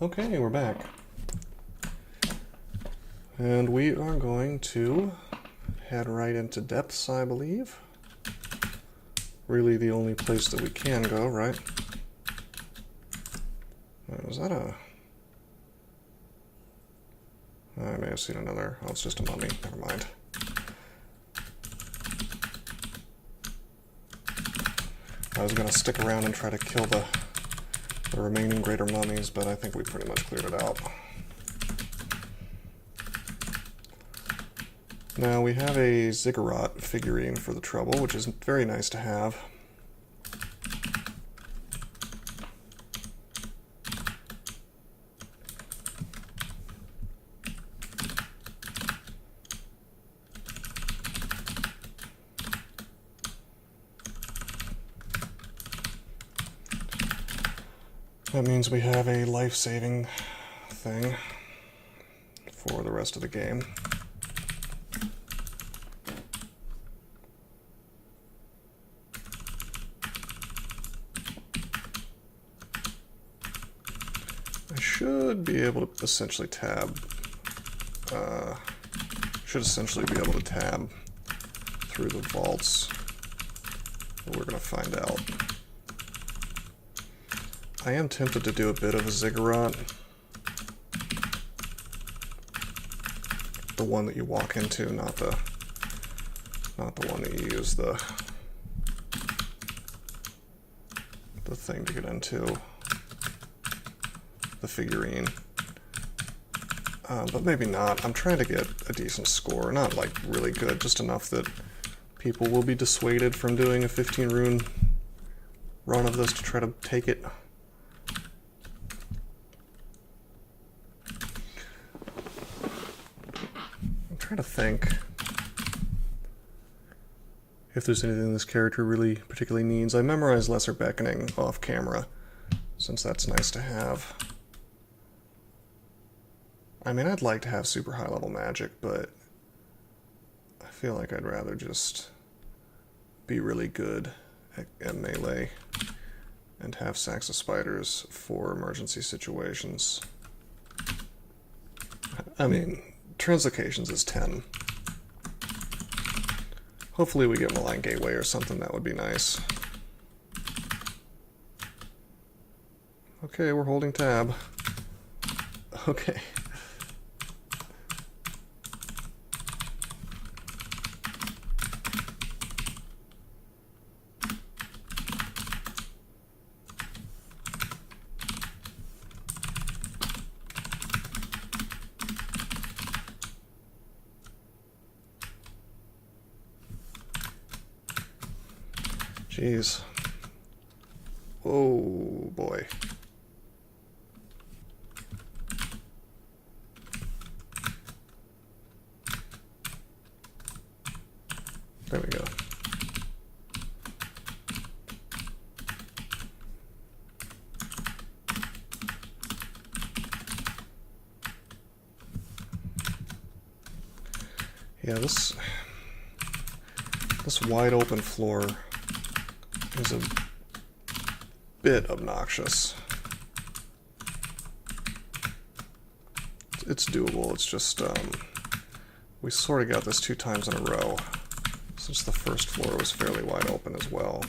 Okay, we're back. And we are going to head right into depths, I believe. Really the only place that we can go, right? Is that a... I may have seen another... Oh, it's just a mummy. Never mind. I was going to stick around and try to kill the remaining greater mummies, but I think we pretty much cleared it out. Now we have a ziggurat figurine for the trouble, which is very nice to have. That means we have a life-saving thing for the rest of the game. I should be able to essentially tab. Should essentially be able to tab through the vaults. But we're going to find out. I am tempted to do a bit of a ziggurat. The one that you walk into, not the one that you use the thing to get into. The figurine. But maybe not. I'm trying to get a decent score. Not like really good, just enough that people will be dissuaded from doing a 15 rune run of this to try to take it. I'm trying to think if there's anything this character really particularly needs. I memorized Lesser Beckoning off camera, since that's nice to have. I mean, I'd like to have super high level magic, but I feel like I'd rather just be really good at melee and have sacks of spiders for emergency situations. I mean, translocations is 10. Hopefully we get Malign Gateway or something, that would be nice. Okay, we're holding tab. Okay. Jeez. Oh boy. There we go. Yeah, this wide open floor is a bit obnoxious. It's doable, it's just, we sort of got this 2 times in a row, since the first floor was fairly wide open as well.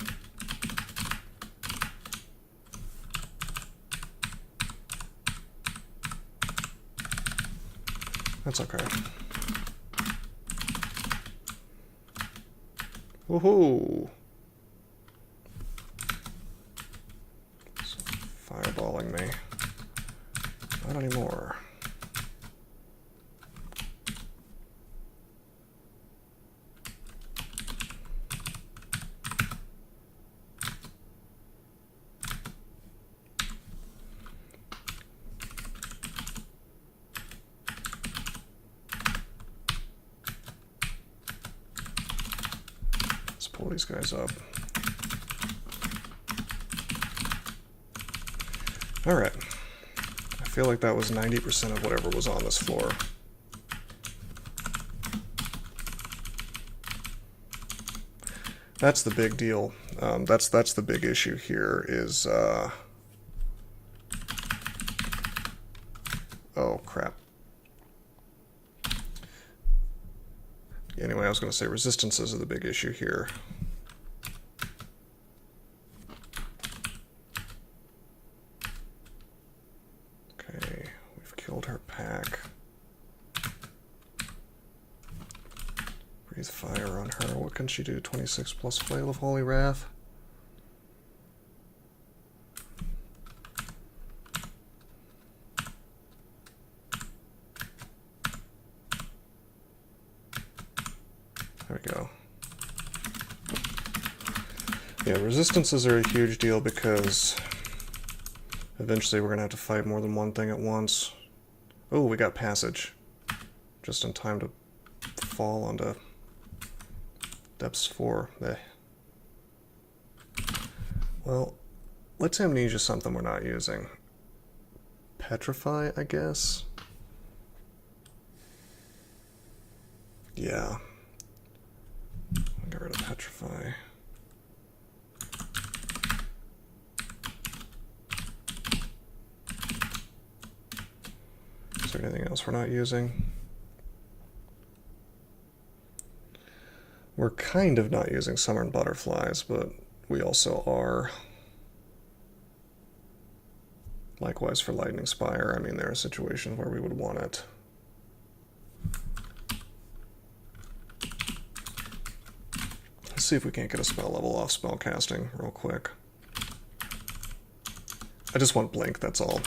That's okay. Woohoo! Fireballing me. Not anymore. Let's pull these guys up. Alright. I feel like that was 90% of whatever was on this floor. That's the big deal. That's the big issue here is Oh, crap. Anyway, I was going to say resistances are the big issue here. Okay, we've killed her pack. Breathe fire on her. What can she do? 26 plus Flail of Holy Wrath? There we go. Yeah, resistances are a huge deal because eventually we're going to have to fight more than one thing at once. Oh, we got passage. Just in time to fall onto depths 4. Well, let's amnesia something we're not using. Petrify, I guess? Yeah. Get rid of Petrify. Is there anything else we're not using? We're kind of not using Summoned Butterflies, but we also are. Likewise for Lightning Spire. I mean, there are situations where we would want it. Let's see if we can't get a spell level off spellcasting real quick. I just want blink, that's all.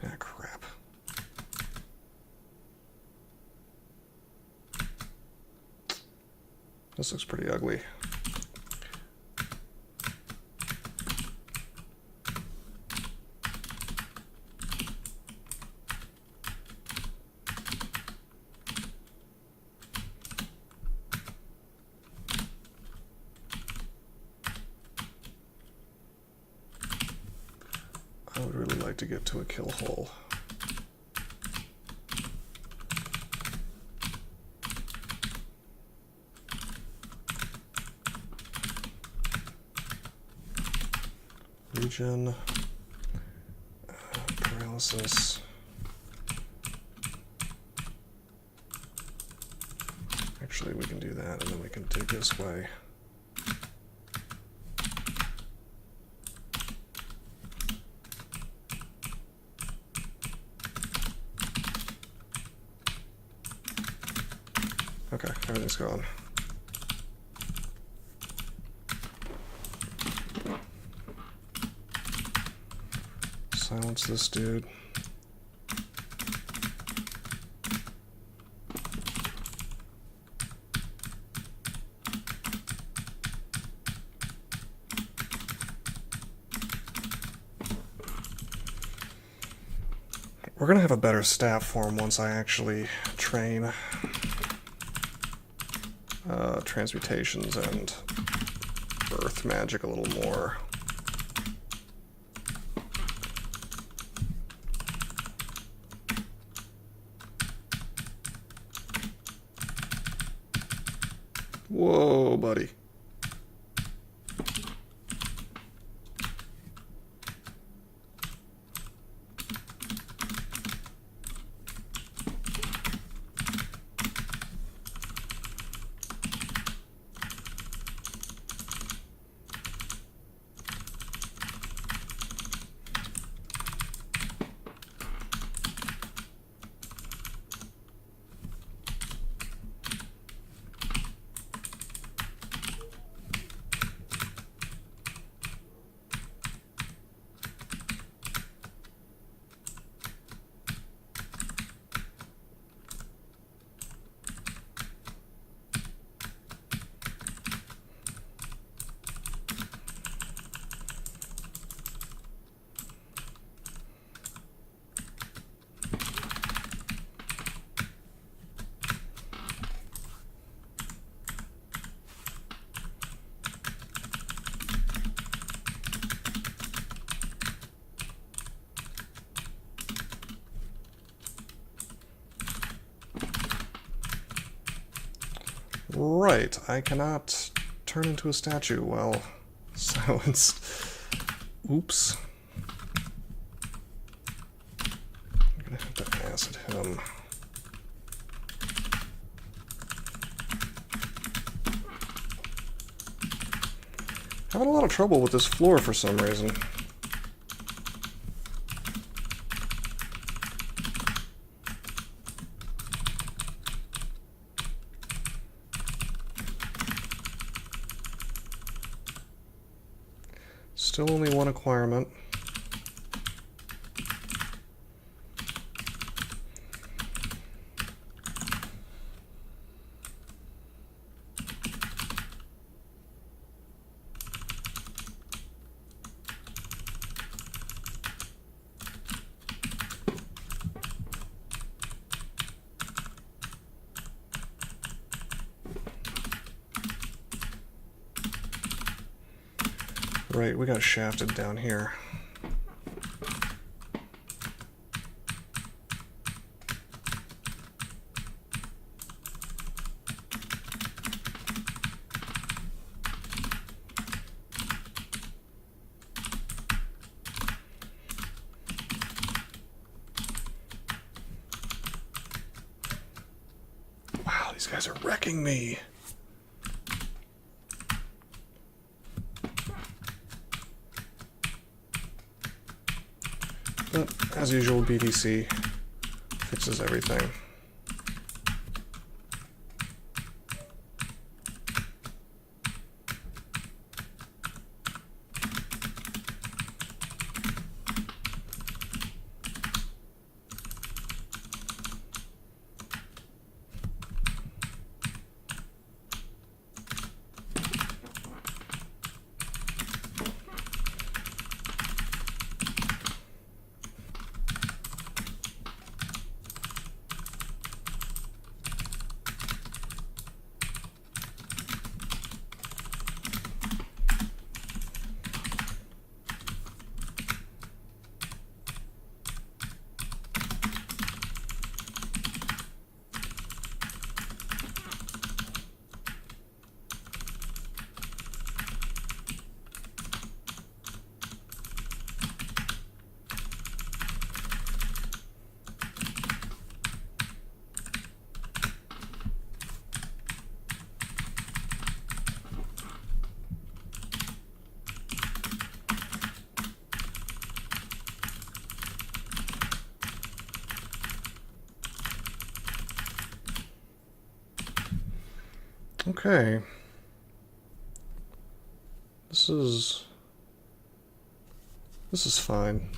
Ah, crap. This looks pretty ugly. I would really like to get to a kill hole. Regen, paralysis. Actually, we can do that, and then we can dig this way. Okay, everything's gone. Silence this dude. We're gonna have a better staff form once I actually train transmutations and earth magic a little more. Whoa, buddy. Right, I cannot turn into a statue while silenced. Oops. I'm gonna have to acid him. Having a lot of trouble with this floor for some reason. Still only one acquirement. Right, we got shafted down here. Wow, these guys are wrecking me. But, as usual, BTC fixes everything. Okay. This is fine.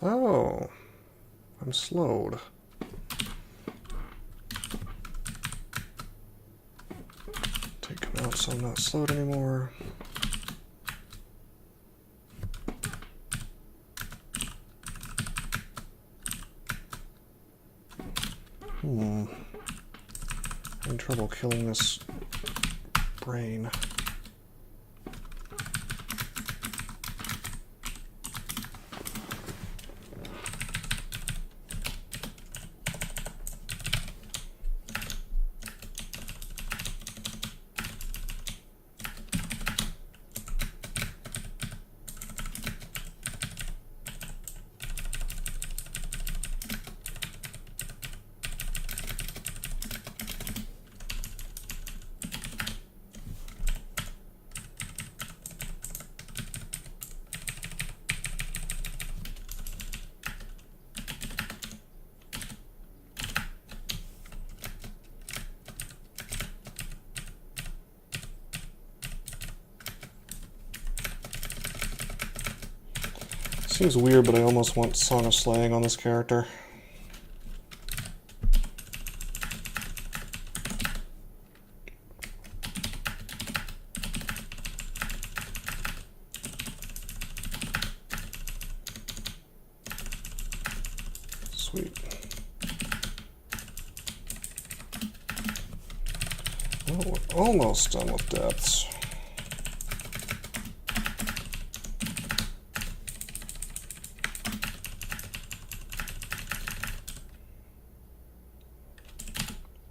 Oh, I'm slowed. Take him out so I'm not slowed anymore. Having trouble killing this brain. Seems weird, but I almost want Song of Slaying on this character. Sweet. Well, we're almost done with depths.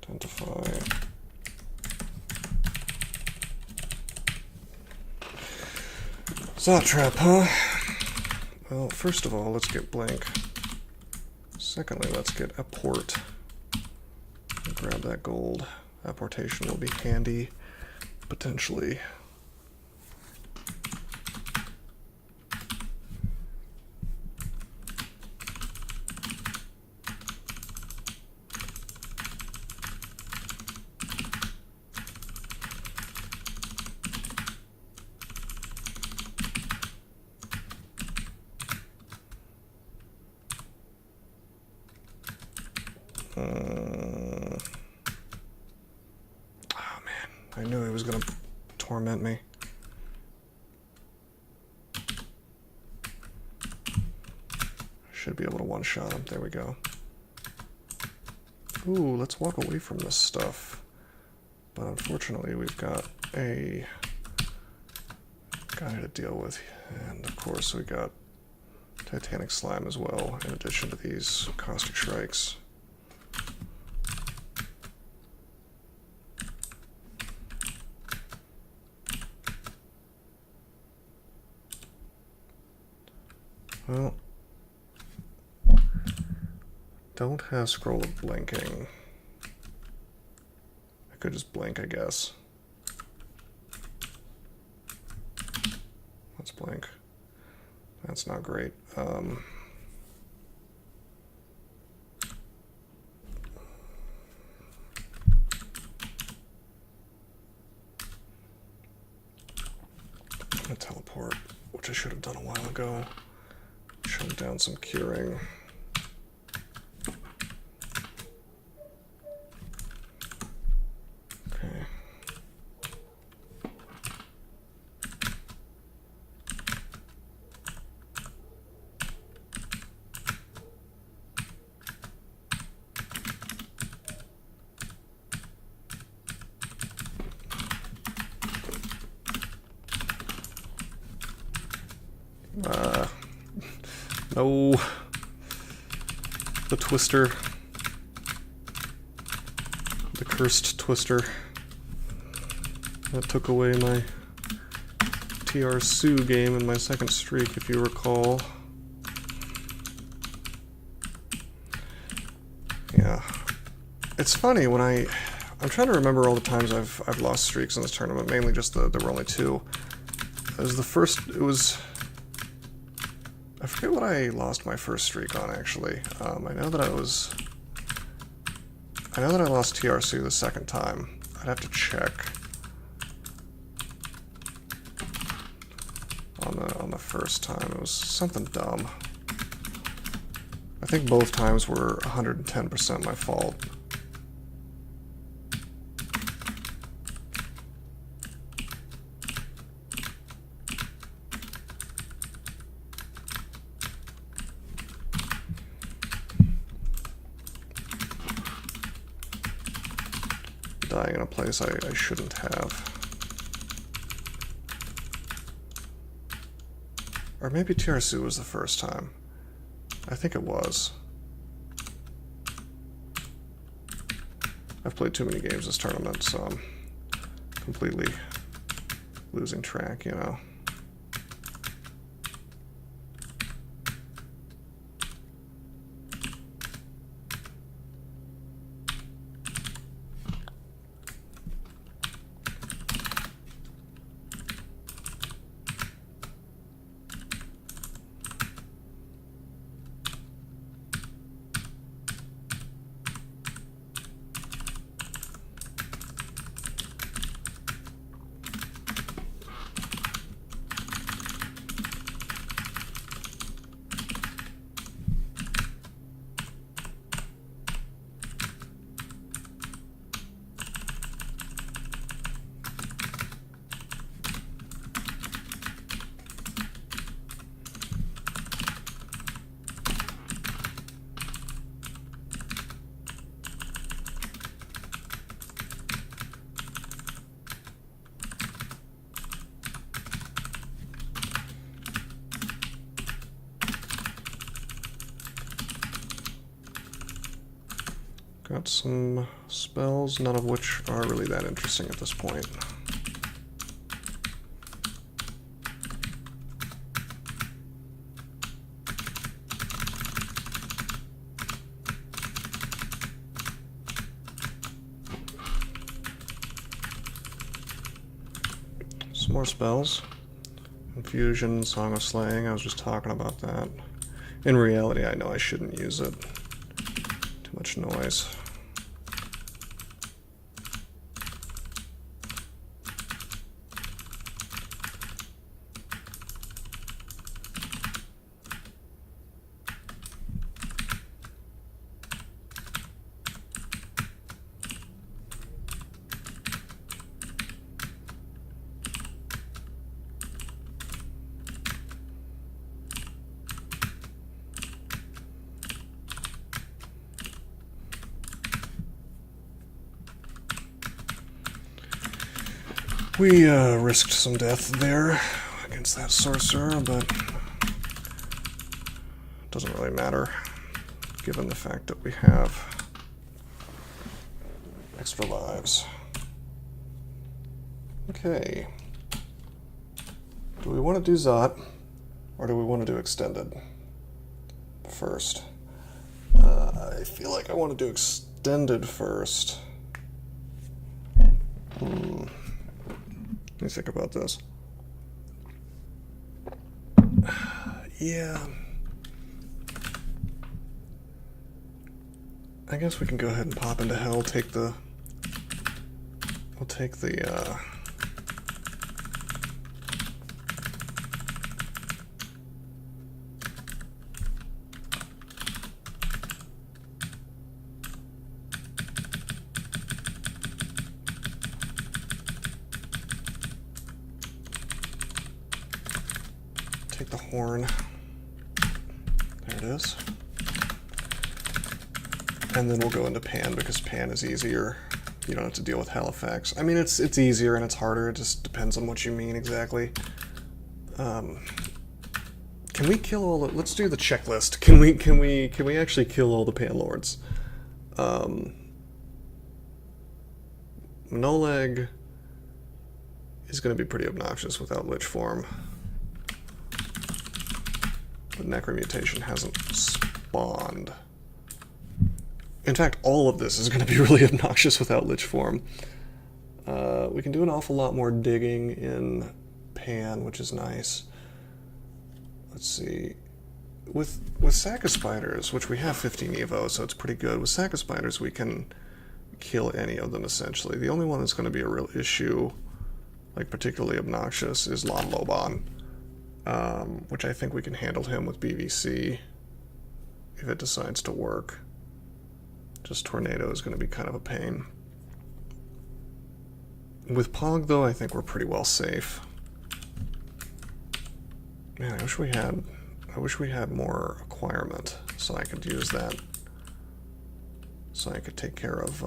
Identify. Zot trap, huh? Well, first of all, let's get blank. Secondly, let's get a port. Grab that gold. Apportation will be handy, potentially. I knew he was going to torment me. Should be able to one-shot him. There we go. Ooh, let's walk away from this stuff. But unfortunately, we've got a guy to deal with. And of course, we got Titanic Slime as well, in addition to these Caustic Shrikes. Well, don't have scroll of blinking. I could just blink, I guess. Let's blink. That's not great. I'm gonna teleport, which I should have done a while ago. Shut down some curing. Okay. No. The twister. The cursed twister. That took away my TR Sue game in my second streak, if you recall. Yeah. It's funny when I'm trying to remember all the times I've lost streaks in this tournament, mainly just there were only two. I forget what I lost my first streak on, actually. I know that I lost TRC the second time. I'd have to check on the first time. It was something dumb. I think both times were 110% my fault. Dying in a place I shouldn't have. Or maybe TRC was the first time. I think it was. I've played too many games this tournament, so I'm completely losing track, you know. Got some spells, none of which are really that interesting at this point. Some more spells. Infusion, Song of Slaying, I was just talking about that. In reality, I know I shouldn't use it. Too much noise. We risked some death there against that sorcerer, but it doesn't really matter, given the fact that we have extra lives. Okay. Do we want to do Zot, or do we want to do Extended first? I feel like I want to do Extended first. Let me think about this. Yeah. I guess we can go ahead and pop into hell, we'll take the horn. There it is. And then we'll go into Pan, because Pan is easier. You don't have to deal with Halifax. I mean, it's easier and it's harder. It just depends on what you mean exactly. Can we kill all the... Let's do the checklist. Can we actually kill all the Pan Lords? Noleg is going to be pretty obnoxious without Lich Form. But Necromutation hasn't spawned. In fact, all of this is going to be really obnoxious without Lich Form. We can do an awful lot more digging in Pan, which is nice. Let's see. With Sack of Spiders, which we have 15 Evo, so it's pretty good. With Sack of Spiders, we can kill any of them, essentially. The only one that's going to be a real issue, like particularly obnoxious, is Lon Lobon. Which I think we can handle him with BVC if it decides to work. Just Tornado is going to be kind of a pain. With Pog, though, I think we're pretty well safe. Man, I wish we had more acquirement so I could use that. So I could take care of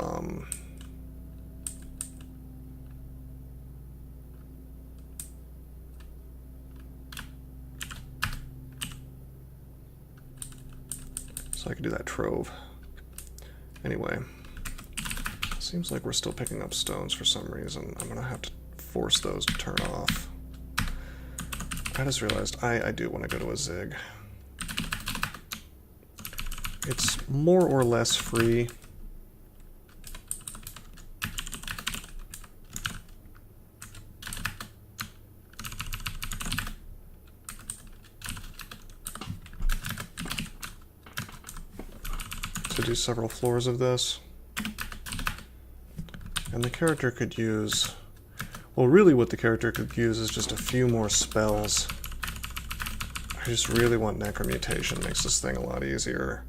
so I could do that trove. Anyway, seems like we're still picking up stones for some reason. I'm gonna have to force those to turn off. I just realized I do want to go to a Zig. It's more or less free. To do several floors of this. And the character could use... Well, really what the character could use is just a few more spells. I just really want Necromutation. Makes this thing a lot easier.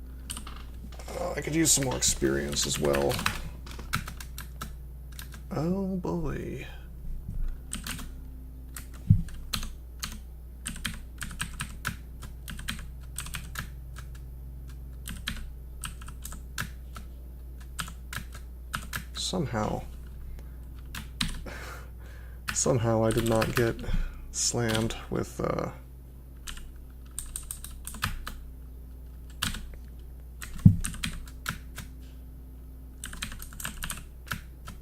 I could use some more experience as well. Oh boy. Somehow I did not get slammed with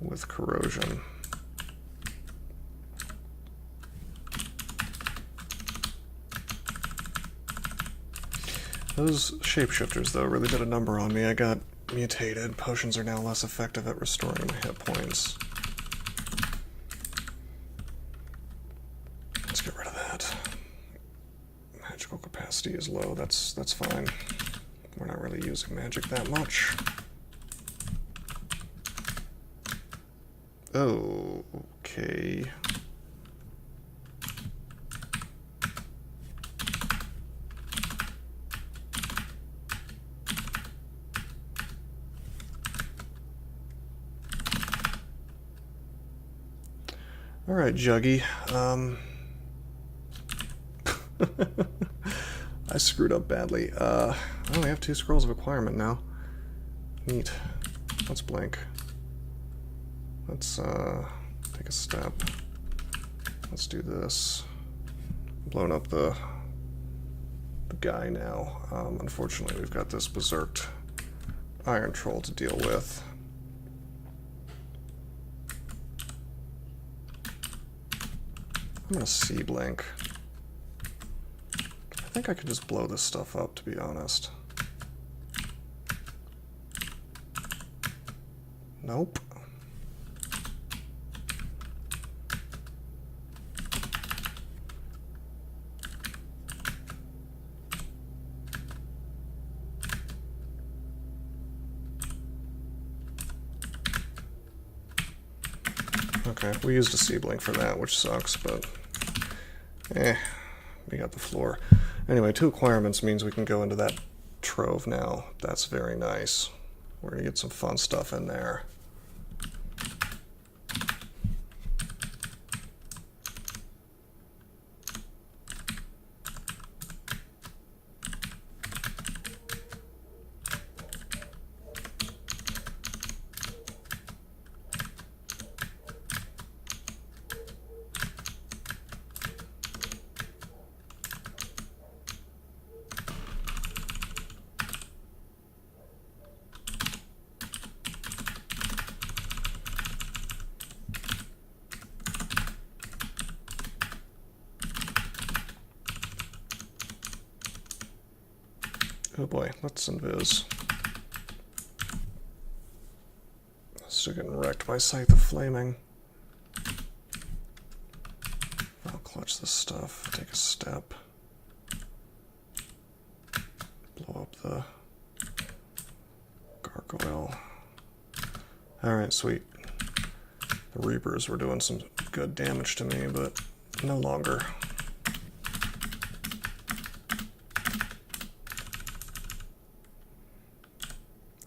with corrosion. Those shapeshifters, though, really did a number on me. I got mutated. Potions are now less effective at restoring my hit points. Let's get rid of that. Magical capacity is low. That's fine. We're not really using magic that much. Oh, okay. Alright, Juggy. I screwed up badly. I only have 2 scrolls of acquirement now. Neat. Let's blink. Let's take a step. Let's do this. Blown up the guy now. Unfortunately, we've got this berserked iron troll to deal with. I'm gonna C blink. I think I could just blow this stuff up, to be honest. Nope. Okay, we used a C-blink for that, which sucks, but we got the floor. Anyway, 2 acquirements means we can go into that trove now. That's very nice. We're gonna get some fun stuff in there. Oh boy, let's invis. Still getting wrecked by Scythe of Flaming. I'll clutch this stuff, take a step. Blow up the gargoyle. Alright, sweet. The Reapers were doing some good damage to me, but no longer.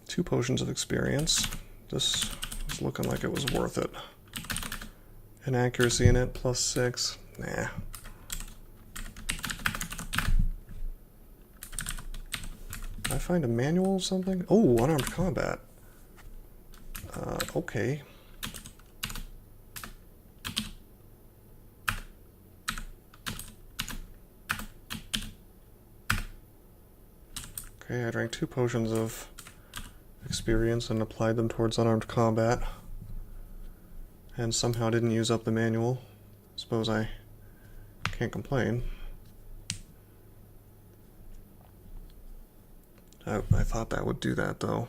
Two potions of experience. This was looking like it was worth it. Inaccuracy in it, +6. Nah. Did I find a manual or something? Oh, unarmed combat. Okay. Okay, I drank 2 potions of experience and applied them towards unarmed combat. And somehow didn't use up the manual. Suppose I can't complain. I thought that would do that, though.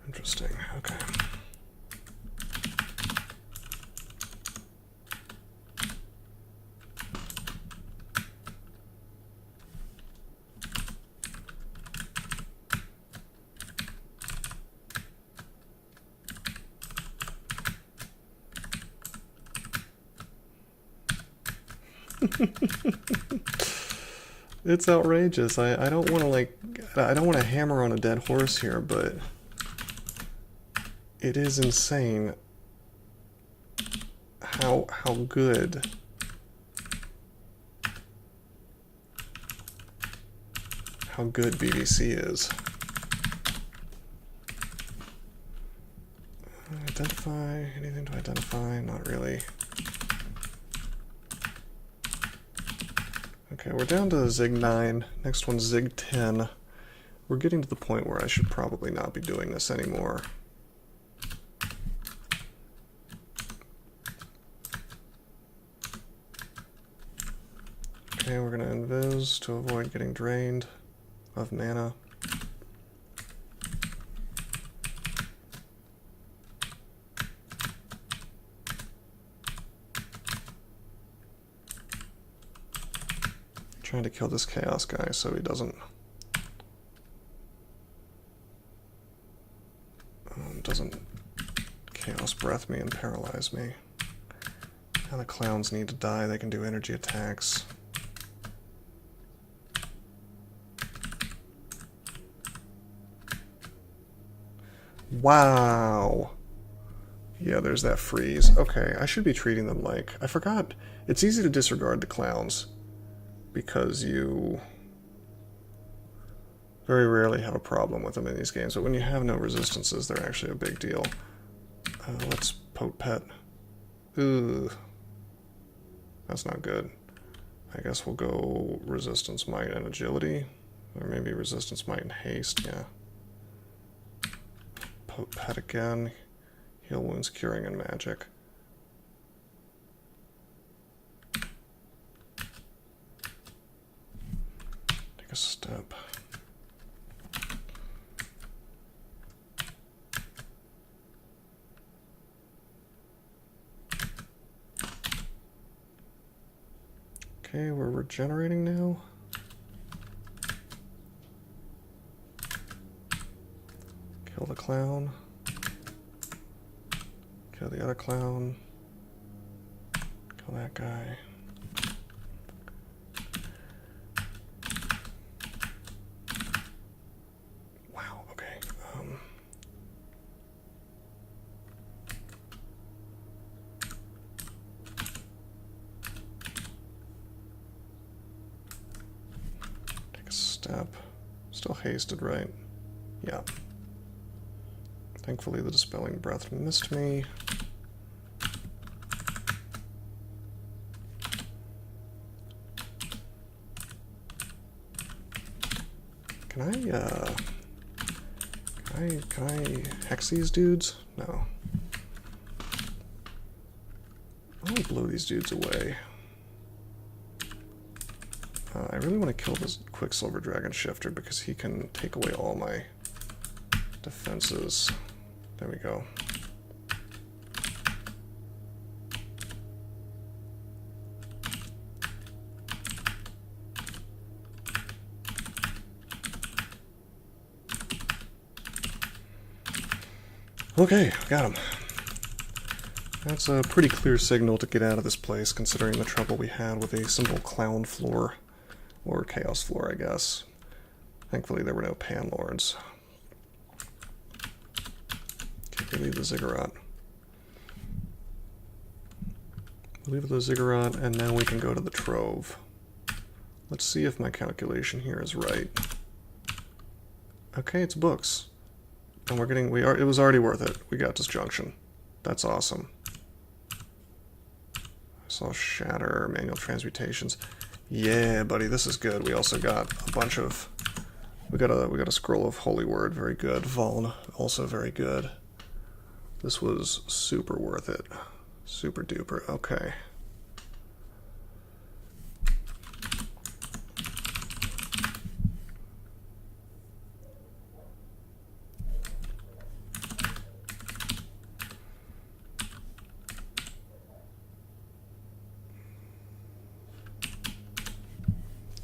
Interesting. Okay. It's outrageous. I don't want to I don't want to hammer on a dead horse here, but it is insane how good BBC is. Identify anything to identify? Not really. Okay, we're down to Zig 9. Next one's Zig 10. we're getting to the point where I should probably not be doing this anymore. Okay, we're gonna invis to avoid getting drained of mana. Trying to kill this chaos guy so he doesn't chaos breath me and paralyze me. Now the clowns need to die. They can do energy attacks. Wow. Yeah, there's that freeze. Okay, I should be treating them like... I forgot. It's easy to disregard the clowns because you very rarely have a problem with them in these games, but when you have no resistances, they're actually a big deal. Let's pote pet. Ooh. That's not good. I guess we'll go resistance, might, and agility. Or maybe resistance, might, and haste, yeah. Pote pet again. Heal wounds, curing, and magic. Take a step. Okay, we're regenerating now. Kill the clown. Kill the other clown. Kill that guy. Wow, okay. Take a step. Still hasted, right? Yeah. Thankfully, the Dispelling Breath missed me. Can I hex these dudes? No. I'll blow these dudes away. I really want to kill this Quicksilver Dragon Shifter because he can take away all my defenses. There we go. Okay, got him. That's a pretty clear signal to get out of this place, considering the trouble we had with a simple clown floor, or chaos floor, I guess. Thankfully there were no panlords. Okay, we leave the ziggurat. We leave the ziggurat, and now we can go to the trove. Let's see if my calculation here is right. Okay, it's books. And we're getting, it was already worth it. We got disjunction. That's awesome. I saw shatter, manual transmutations. Yeah, buddy, this is good. We also got a bunch of, we got a scroll of holy word, very good. Vuln, also very good. This was super worth it. Super duper. Okay.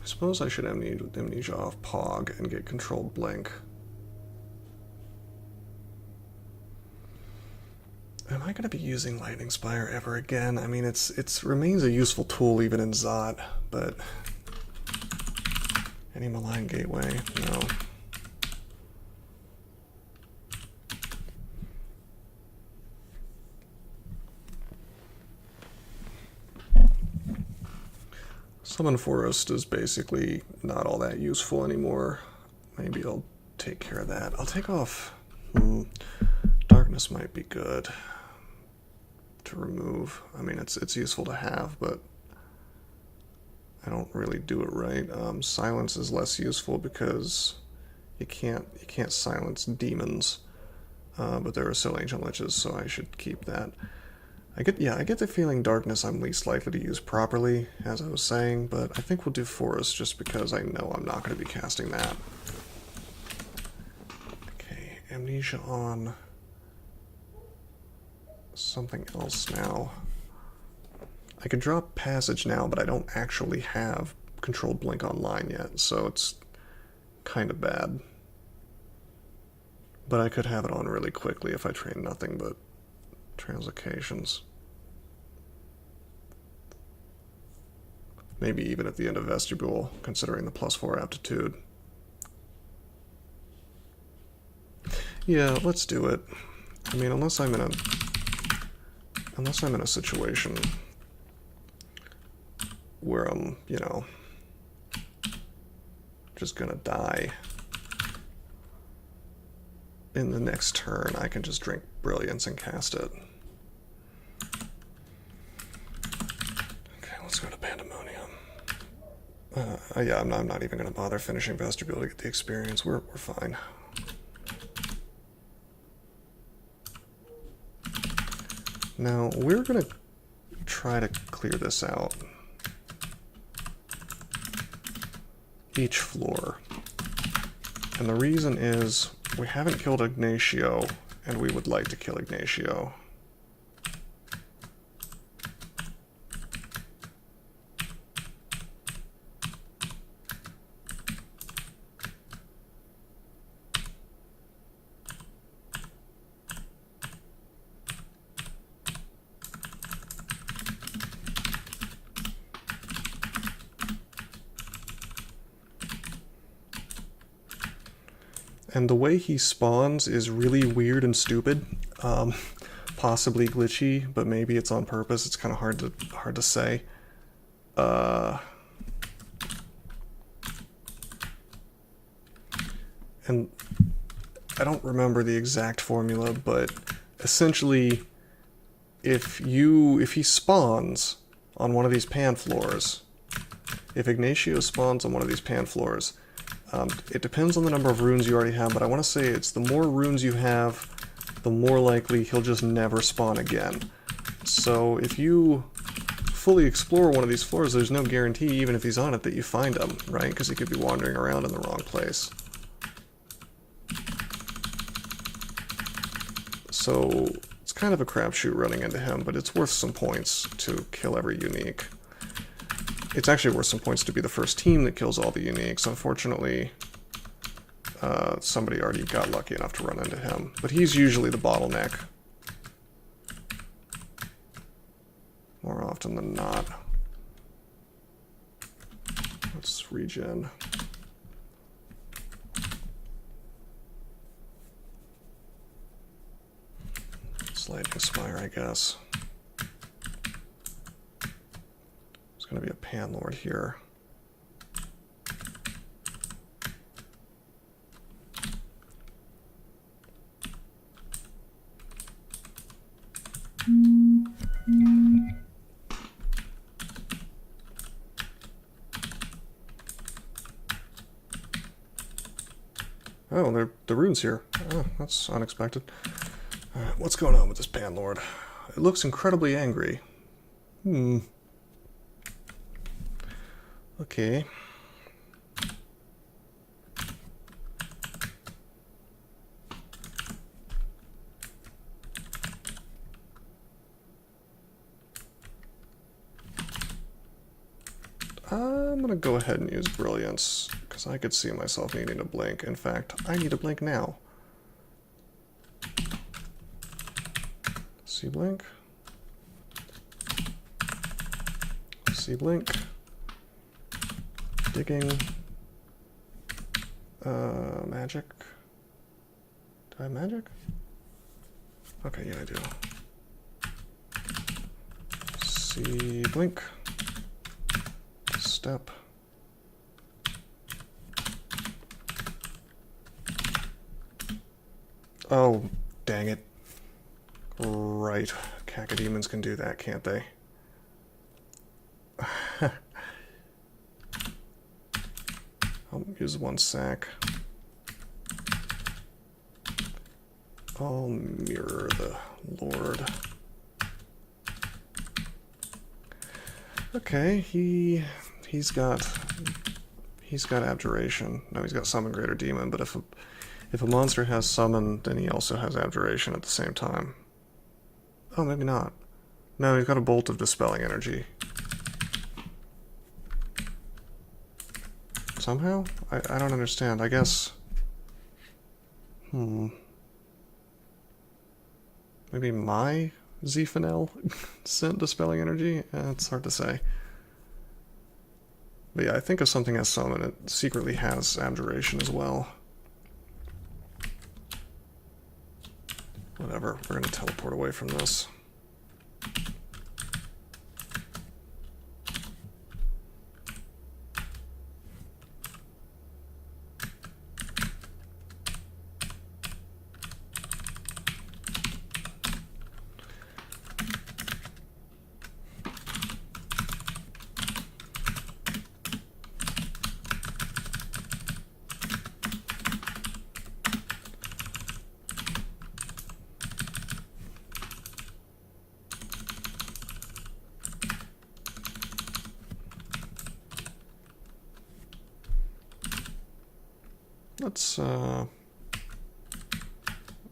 I suppose I should amnesia off Pog and get controlled blink. Am I going to be using Lightning Spire ever again? I mean, it remains a useful tool even in Zot, but any Malign Gateway? No. Summon Forest is basically not all that useful anymore. Maybe I'll take care of that. I'll take off... Darkness might be good to remove. I mean, it's useful to have, but I don't really do it right. Silence is less useful because You can't silence demons, but there are still ancient liches, so I should keep that. I get the feeling darkness I'm least likely to use properly, as I was saying, but I think we'll do forest just because I know I'm not going to be casting that. Okay, amnesia on something else now. I can drop passage now, but I don't actually have controlled blink online yet, so it's kind of bad. But I could have it on really quickly if I train nothing but translocations. Maybe even at the end of vestibule, considering the +4 aptitude. Yeah, let's do it. I mean, unless I'm in a situation where I'm, you know, just gonna die in the next turn, I can just drink Brilliance and cast it. Okay, let's go to Pandemonium. Yeah, I'm not even gonna bother finishing Vestibule to get the experience. We're fine. Now, we're gonna try to clear this out. Each floor. And the reason is we haven't killed Ignacio, and we would like to kill Ignacio. And the way he spawns is really weird and stupid, possibly glitchy, but maybe it's on purpose. It's kind of hard to say. And I don't remember the exact formula, but essentially, if he spawns on one of these pan floors, if Ignacio spawns on one of these pan floors, it depends on the number of runes you already have, but I want to say it's the more runes you have, the more likely he'll just never spawn again. So if you fully explore one of these floors, there's no guarantee, even if he's on it, that you find him, right? Because he could be wandering around in the wrong place. So it's kind of a crapshoot running into him, but it's worth some points to kill every unique. It's actually worth some points to be the first team that kills all the uniques. Unfortunately, somebody already got lucky enough to run into him. But he's usually the bottleneck. More often than not. Let's regen. Lightning Spire, I guess. There's going to be a Panlord here. Oh, the rune's here. Oh, that's unexpected. What's going on with this Panlord? It looks incredibly angry. Okay. I'm gonna go ahead and use Brilliance, because I could see myself needing to blink. In fact, I need to blink now. See blink. See blink. Digging. Magic. Do I have magic? Okay, yeah, I do. See blink. Step. Oh, dang it. Right. Cacodemons can do that, can't they? I'll use one sack. I'll mirror the Lord. Okay, he's got Abjuration. No, he's got Summon Greater Demon, but if a monster has Summon, then he also has Abjuration at the same time. Oh, maybe not. No, he's got a Bolt of Dispelling Energy. Somehow? I don't understand. I guess... Maybe my Zephanel sent Dispelling Energy? It's hard to say. But yeah, I think if something has Summon, it secretly has Abjuration as well. Whatever, we're going to teleport away from this.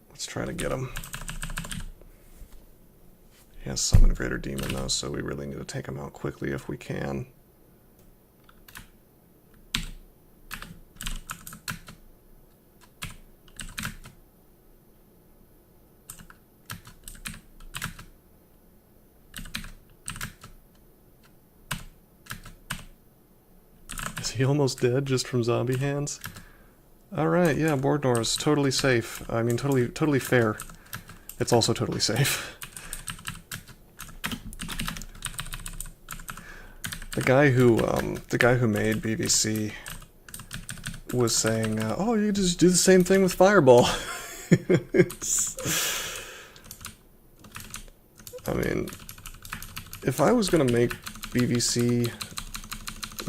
Let's try to get him. He has Summon Greater Demon though, so we really need to take him out quickly if we can. Is he almost dead just from zombie hands? Alright, yeah, Bordnor is totally safe. I mean, totally fair. It's also totally safe. The guy who made BVC was saying, oh, you just do the same thing with Fireball. I mean, if I was gonna make BVC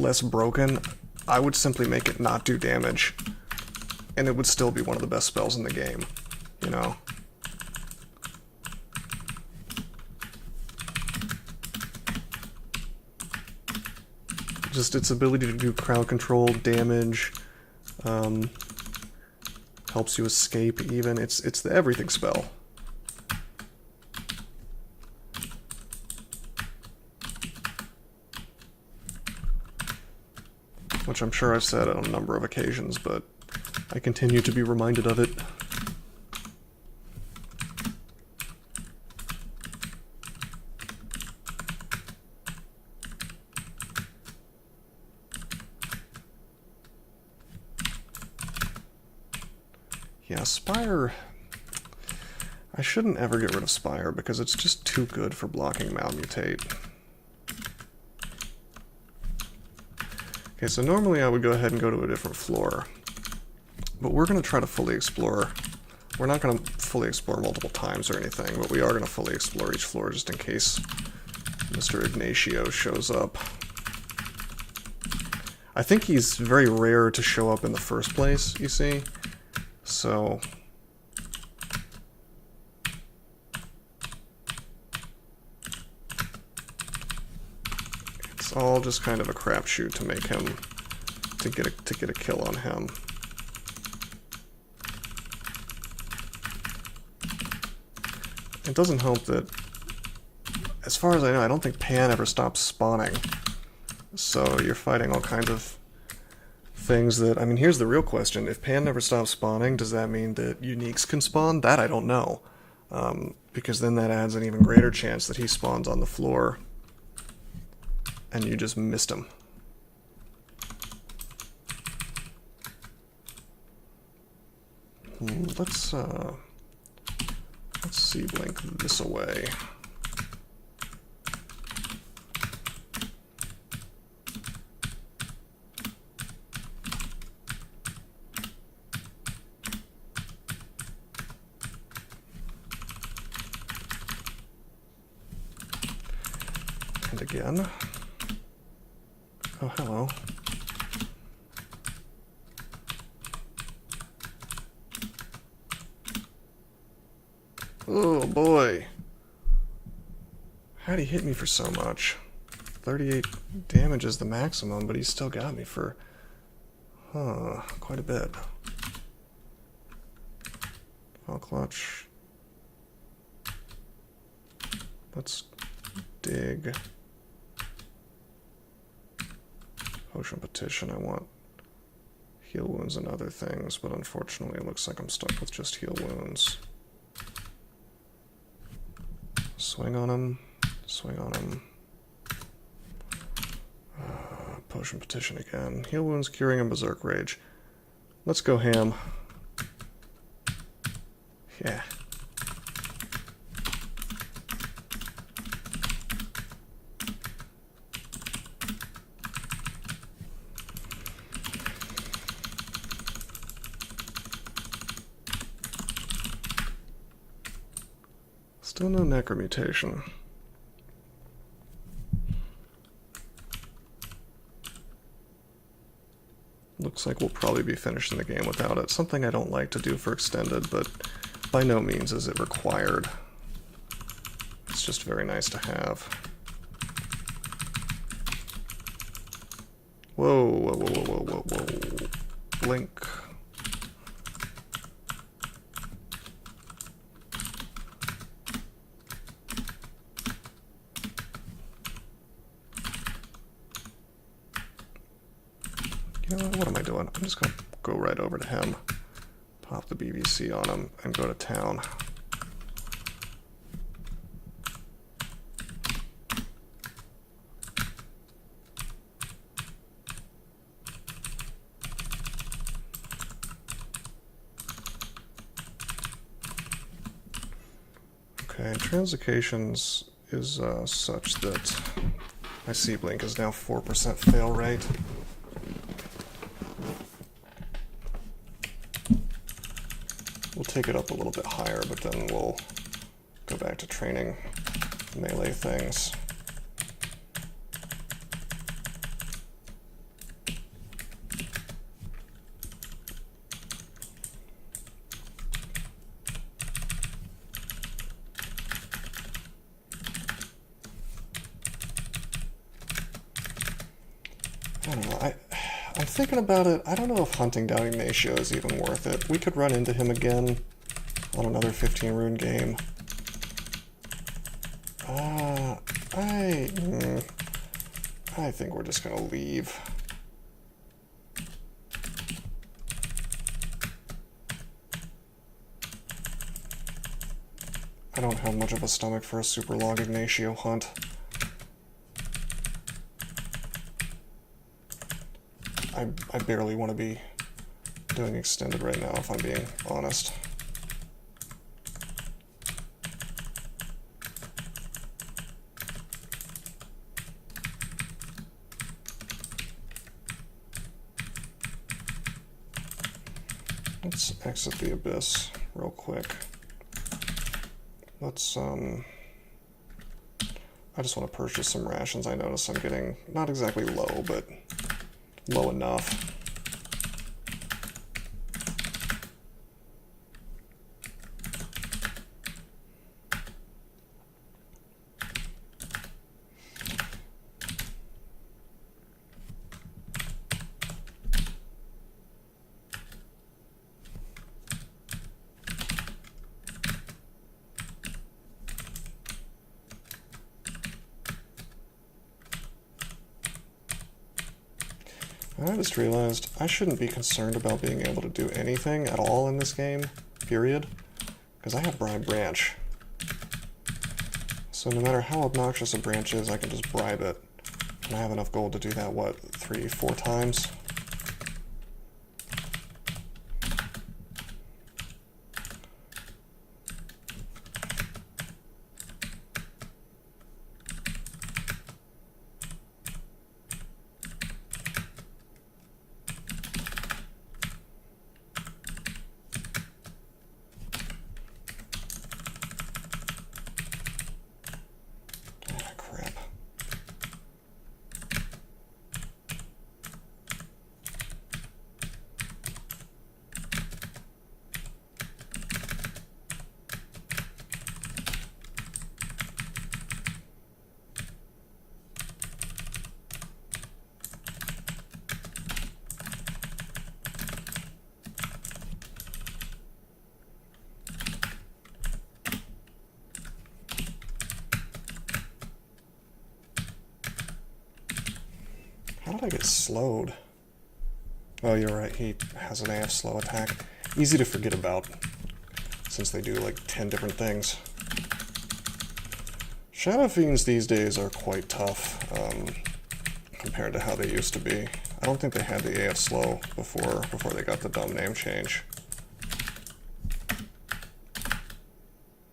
less broken, I would simply make it not do damage. And it would still be one of the best spells in the game, you know? Just its ability to do crowd control, damage, helps you escape even. It's the everything spell. Which I'm sure I've said on a number of occasions, but I continue to be reminded of it. Yeah, Spire... I shouldn't ever get rid of Spire because it's just too good for blocking Malmutate. Okay, so normally I would go ahead and go to a different floor. But we're going to try to fully explore. We're not going to fully explore multiple times or anything, but we are going to fully explore each floor just in case Mr. Ignacio shows up. I think he's very rare to show up in the first place, you see? So... it's all just kind of a crapshoot to make him... to get a kill on him. It doesn't help that, as far as I know, I don't think Pan ever stops spawning. So you're fighting all kinds of things that, I mean, here's the real question. If Pan never stops spawning, does that mean that uniques can spawn? That I don't know. Because then that adds an even greater chance that he spawns on the floor and you just missed him. Let's see, blink this away. And again. Oh, hello. Oh boy. How'd he hit me for so much? 38 damage is the maximum, but he still got me for, quite a bit. Fall clutch. Let's dig. Potion petition, I want heal wounds and other things, but unfortunately it looks like I'm stuck with just heal wounds. Swing on him, swing on him. Potion petition again. Heal wounds, curing, and berserk rage. Let's go ham. Yeah. Still no necromutation. Looks like we'll probably be finishing the game without it. Something I don't like to do for extended, but by no means is it required. It's just very nice to have. Whoa, whoa, whoa, whoa, whoa, whoa, whoa. Blink. You know what am I doing? I'm just going to go right over to him, pop the BVC on him, and go to town. Okay, translocations is such that my C-Blink is now 4% fail rate. We'll take it up a little bit higher, but then we'll go back to training melee things. I don't know, I'm thinking about it. I don't know if hunting down Ignacio is even worth it. We could run into him again on another 15 rune game. I think we're just gonna leave. I don't have much of a stomach for a super long Ignacio hunt. I barely want to be doing extended right now, if I'm being honest. Let's exit the abyss real quick. Let's, I just want to purchase some rations. I notice I'm getting not exactly low, but low enough. I just realized I shouldn't be concerned about being able to do anything at all in this game, period, because I have Bribe Branch. So no matter how obnoxious a branch is, I can just bribe it. And I have enough gold to do that, what, 3-4 times? thought I get slowed. Oh, you're right, he has an AF slow attack. Easy to forget about, since they do like 10 different things. Shadow Fiends these days are quite tough, compared to how they used to be. I don't think they had the AF slow before they got the dumb name change.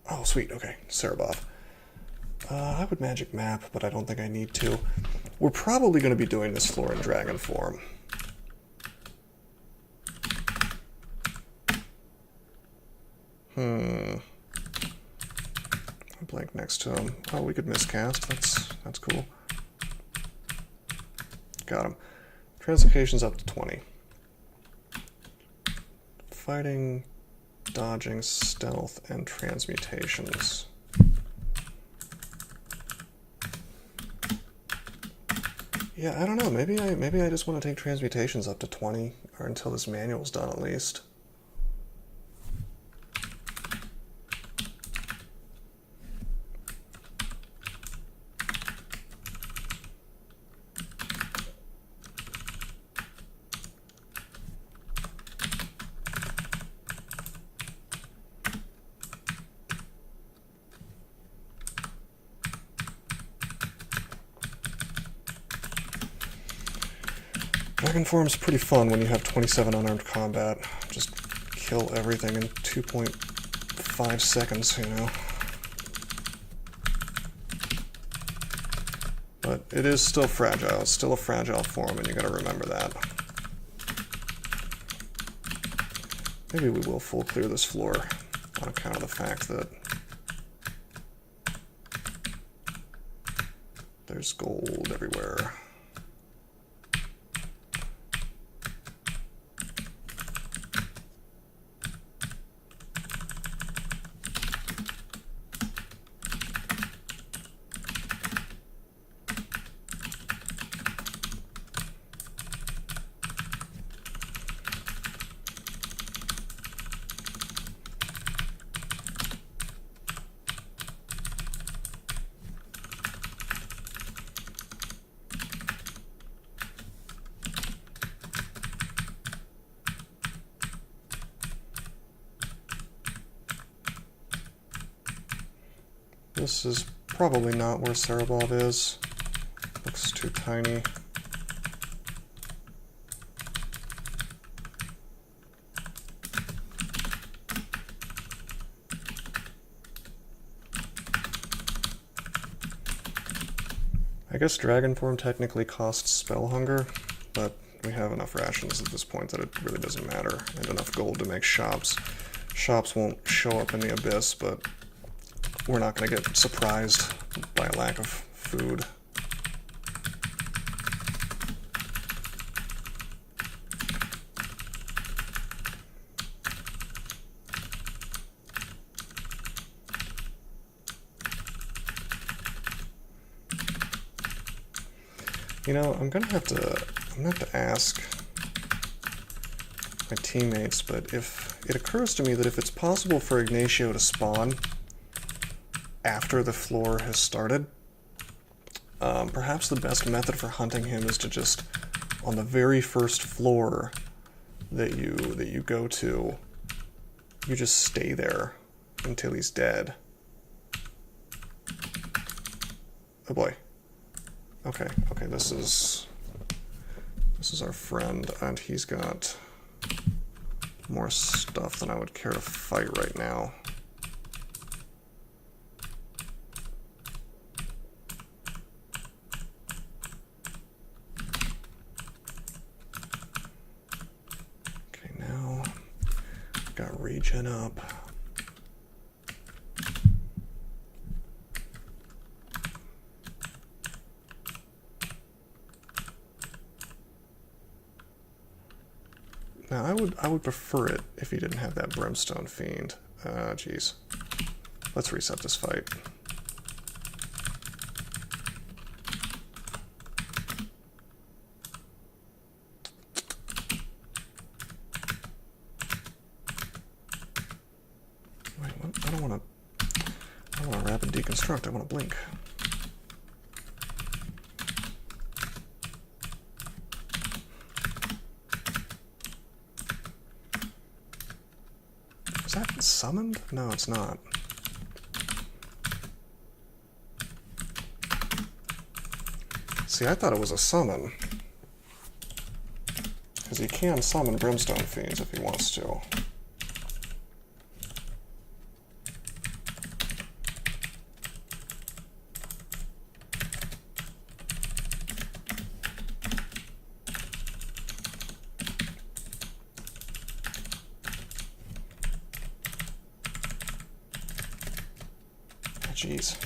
Oh, sweet, okay, Cerebov. I would magic map, but I don't think I need to. We're probably going to be doing this floor in dragon form. I blank next to him. Oh, we could miscast. That's cool. Got him. Translocation's up to 20. Fighting, dodging, stealth, and transmutations. Yeah, I don't know. Maybe I just want to take transmutations up to 20, or until this manual's done at least. Dragon form's pretty fun when you have 27 unarmed combat. Just kill everything in 2.5 seconds, you know. But it is still fragile. It's still a fragile form, and you gotta remember that. Maybe we will full clear this floor on account of the fact that there's gold everywhere. This is probably not where Cerebov is. Looks too tiny. I guess Dragon Form technically costs Spell Hunger, but we have enough rations at this point that it really doesn't matter, and enough gold to make shops. Shops won't show up in the Abyss, but we're not going to get surprised by a lack of food. You know, I'm gonna have to ask my teammates, but if it occurs to me that if it's possible for Ignacio to spawn after the floor has started, perhaps the best method for hunting him is to just, on the very first floor that you go to, you just stay there until he's dead. Oh boy. Okay, this is our friend, and he's got more stuff than I would care to fight right now. Okay, now got regen up. Now, I would prefer it if he didn't have that Brimstone Fiend. Jeez. Let's reset this fight. Wait, what? I don't want to rapid deconstruct. I want to blink. that summoned? No, it's not. See, I thought it was a summon. Because he can summon Brimstone Fiends if he wants to. Jeez.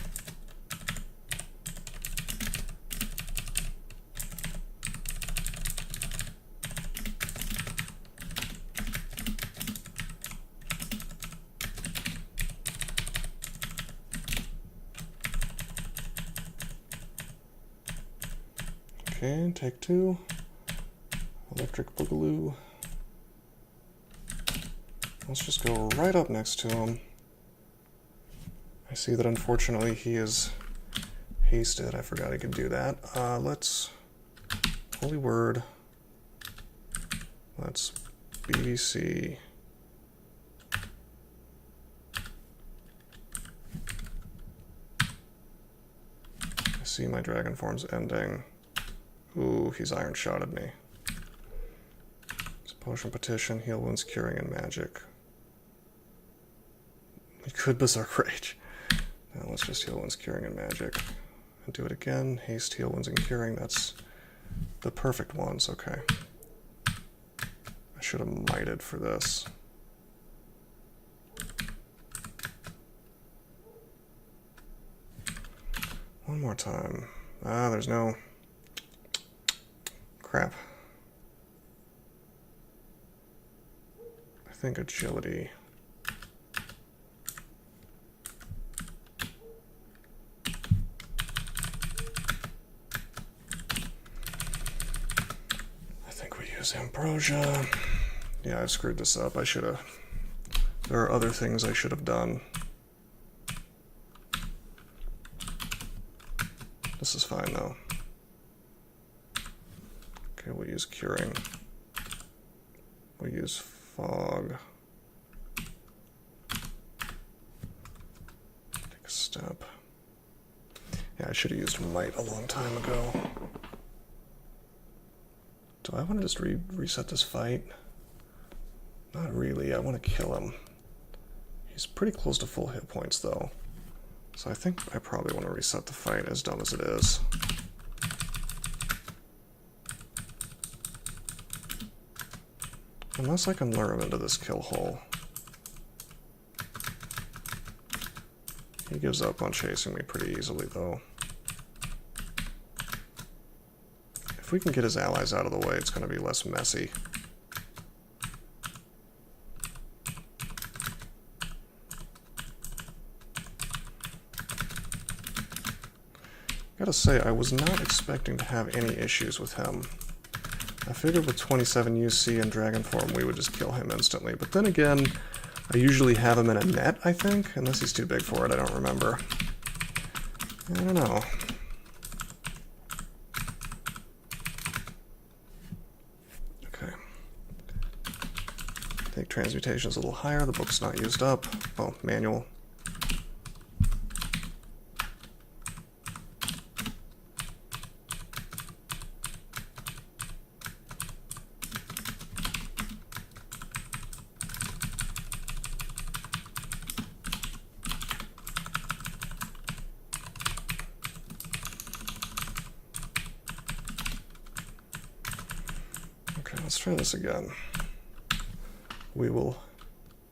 Okay, take 2. Electric Boogaloo. Let's just go right up next to him. I see that unfortunately he is hasted. I forgot I could do that. Let's Holy Word. Let's BBC. I see my dragon form's ending. Ooh, he's iron shotted me. It's Potion Petition, Heal Wounds, Curing, and Magic. We could Berserk Rage. Now let's just Heal Wounds, Curing, and Magic. And do it again. Haste, Heal Wounds, and Curing. That's the perfect ones. Okay. I should have mighted for this. One more time. Ah, there's no... Crap. I think Agility... Ambrosia. Yeah, I've screwed this up. I should have... There are other things I should have done. This is fine, though. Okay, we'll use Curing. We'll use Fog. Take a step. Yeah, I should have used Might a long time ago. Do I want to just reset this fight? Not really. I want to kill him. He's pretty close to full hit points, though. So I think I probably want to reset the fight, as dumb as it is. Unless I can lure him into this kill hole. He gives up on chasing me pretty easily, though. If we can get his allies out of the way, it's going to be less messy. Gotta say, I was not expecting to have any issues with him. I figured with 27 UC and Dragon Form we would just kill him instantly, but then again, I usually have him in a net, I think, unless he's too big for it, I don't remember. I don't know. Take transmutations a little higher, the book's not used up. Oh, manual. Okay, let's try this again. We will...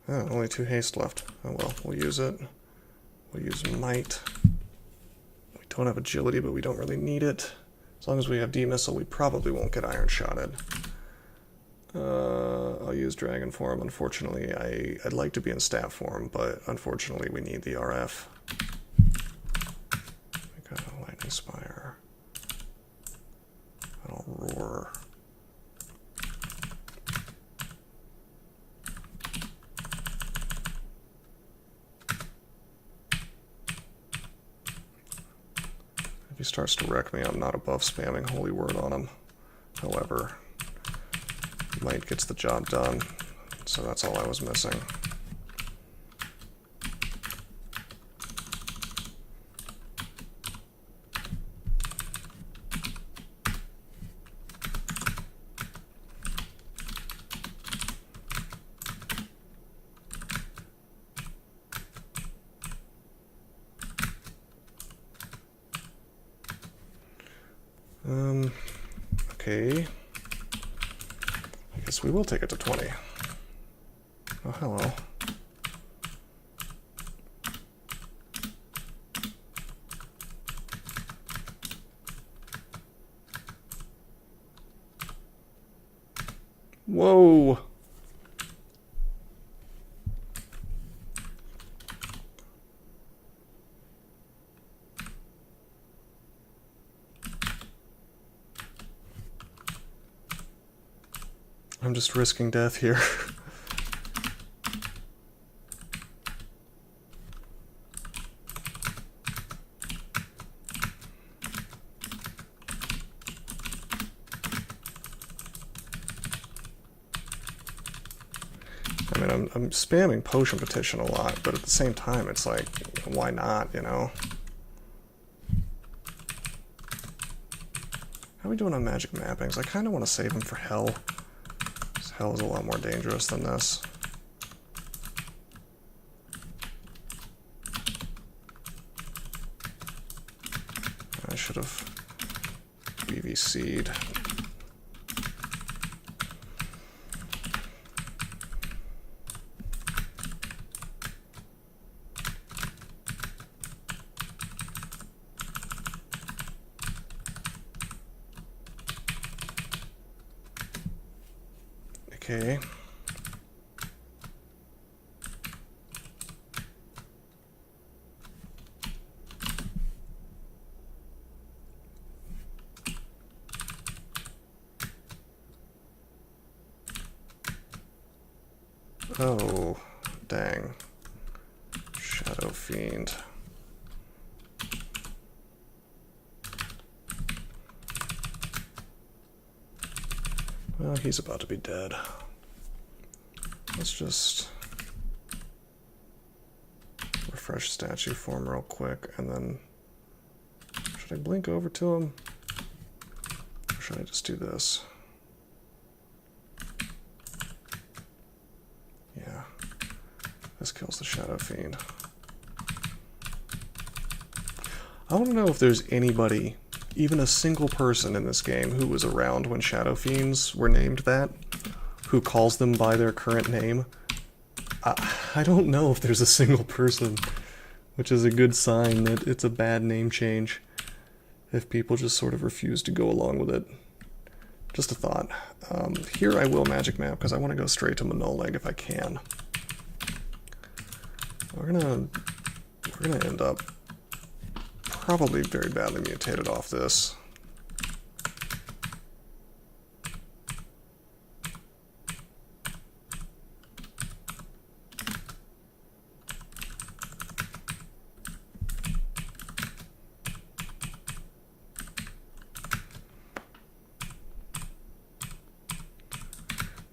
Oh, only 2 haste left. Oh well, we'll use it. We'll use Might. We don't have Agility, but we don't really need it. As long as we have D-Missile, we probably won't get iron shotted. I'll use Dragon Form. Unfortunately, I'd like to be in Staff Form, but unfortunately we need the RF. We got a Lightning Spire. I'll Roar. If he starts to wreck me, I'm not above spamming Holy Word on him. However, Might gets the job done, so that's all I was missing. Okay. I guess we will take it to 20. Oh, hello. Whoa! I'm just risking death here. I mean, I'm spamming Potion Petition a lot, but at the same time, it's like, why not, you know? How are we doing on magic mappings? I kind of want to save them for Hell. Hell is a lot more dangerous than this. I should have BVC'd. Okay. Oh, dang. Shadow Fiend. Well, he's about to be dead. Let's just refresh statue form real quick, and then should I blink over to him? Or should I just do this? Yeah, this kills the Shadow Fiend. I want to know if there's anybody, even a single person in this game who was around when Shadow Fiends were named that, who calls them by their current name. I don't know if there's a single person, which is a good sign that it's a bad name change, if people just sort of refuse to go along with it. Just a thought. Here I will magic map, because I want to go straight to Monoleg if I can. We're gonna end up probably very badly mutated off this.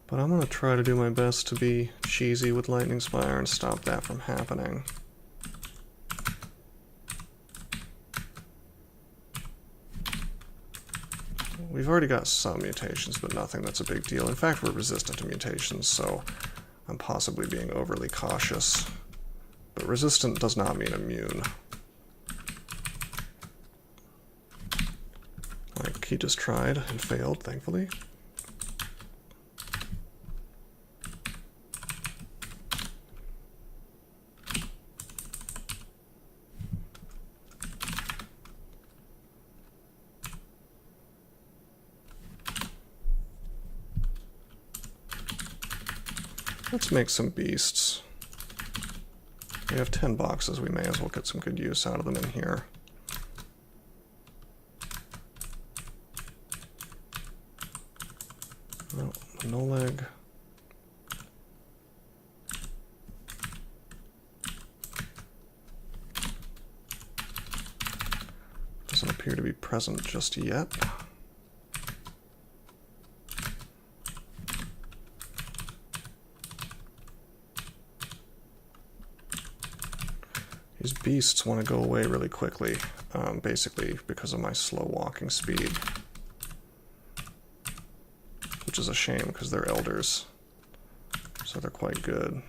But I'm going to try to do my best to be cheesy with Lightning Spire and stop that from happening. We've already got some mutations, but nothing that's a big deal. In fact, we're resistant to mutations, so I'm possibly being overly cautious. But resistant does not mean immune. Like, he just tried and failed, thankfully. Let's make some beasts. We have 10 boxes, we may as well get some good use out of them in here. Oh, no leg. Doesn't appear to be present just yet. These beasts want to go away really quickly, basically because of my slow walking speed. Which is a shame, because they're elders, so they're quite good.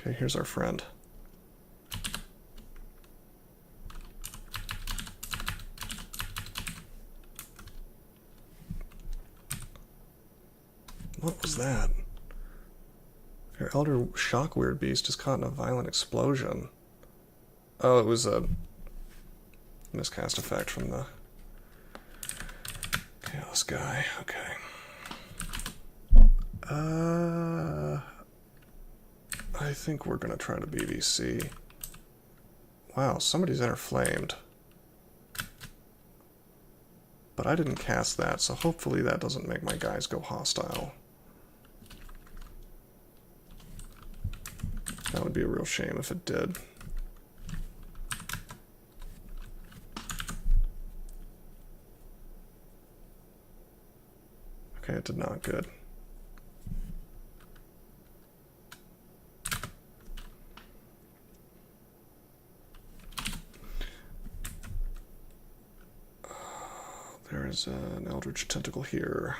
Okay, here's our friend. What was that? Your Elder Shock Weird Beast is caught in a violent explosion. Oh, it was a miscast effect from the Chaos guy. Okay. I think we're gonna try to BVC. Wow, somebody's interflamed. But I didn't cast that, so hopefully that doesn't make my guys go hostile. That would be a real shame if it did. Okay, it did not. Good. There's an Eldritch Tentacle here.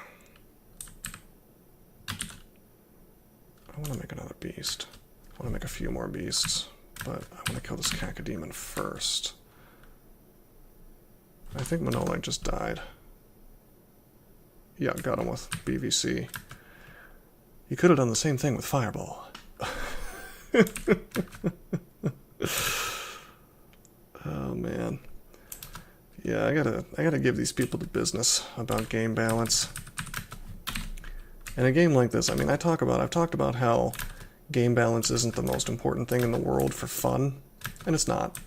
I want to make another beast. I want to make a few more beasts, but I want to kill this Cacodemon first. I think Monolite just died. Yeah, got him with BVC. You could have done the same thing with Fireball. Oh man. Yeah, I gotta give these people the business about game balance. In a game like this, I mean, I've talked about how game balance isn't the most important thing in the world for fun, and it's not.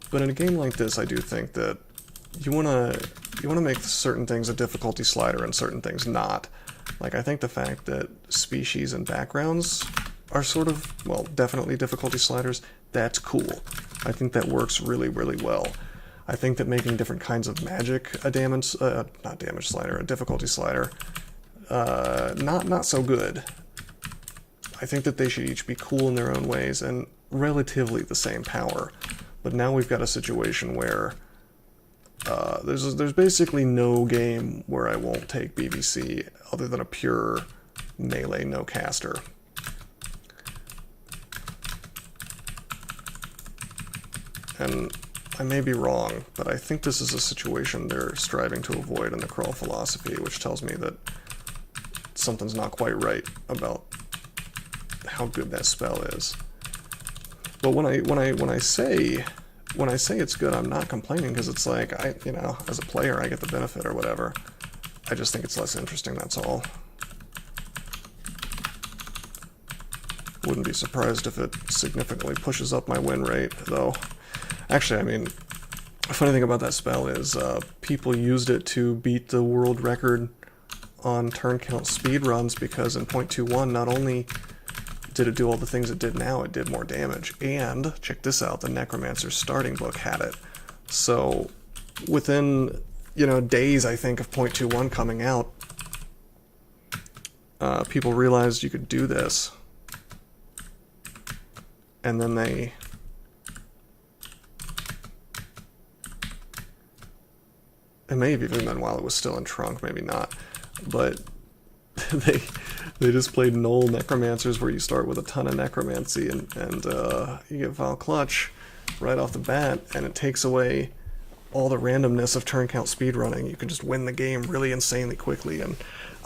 But in a game like this, I do think that you wanna make certain things a difficulty slider and certain things not. Like, I think the fact that species and backgrounds are sort of, well, definitely difficulty sliders, that's cool. I think that works really, really well. I think that making different kinds of magic a difficulty slider, not so good. I think that they should each be cool in their own ways and relatively the same power. But now we've got a situation where there's basically no game where I won't take BVC other than a pure melee no caster. And I may be wrong, but I think this is a situation they're striving to avoid in the crawl philosophy, which tells me that something's not quite right about how good that spell is. But when I say it's good, I'm not complaining, because it's like, as a player I get the benefit or whatever. I just think it's less interesting, that's all. Wouldn't be surprised if it significantly pushes up my win rate, though. Actually, I mean, the funny thing about that spell is people used it to beat the world record on turn count speedruns, because in 0.21, not only did it do all the things it did now, it did more damage. And, check this out, the Necromancer's starting book had it. So, within, days, I think, of 0.21 coming out, people realized you could do this. And then they... It may have even been while it was still in trunk, maybe not. But they just played null necromancers where you start with a ton of necromancy and you get Vow Clutch right off the bat, and it takes away all the randomness of turn count speedrunning. You can just win the game really insanely quickly. And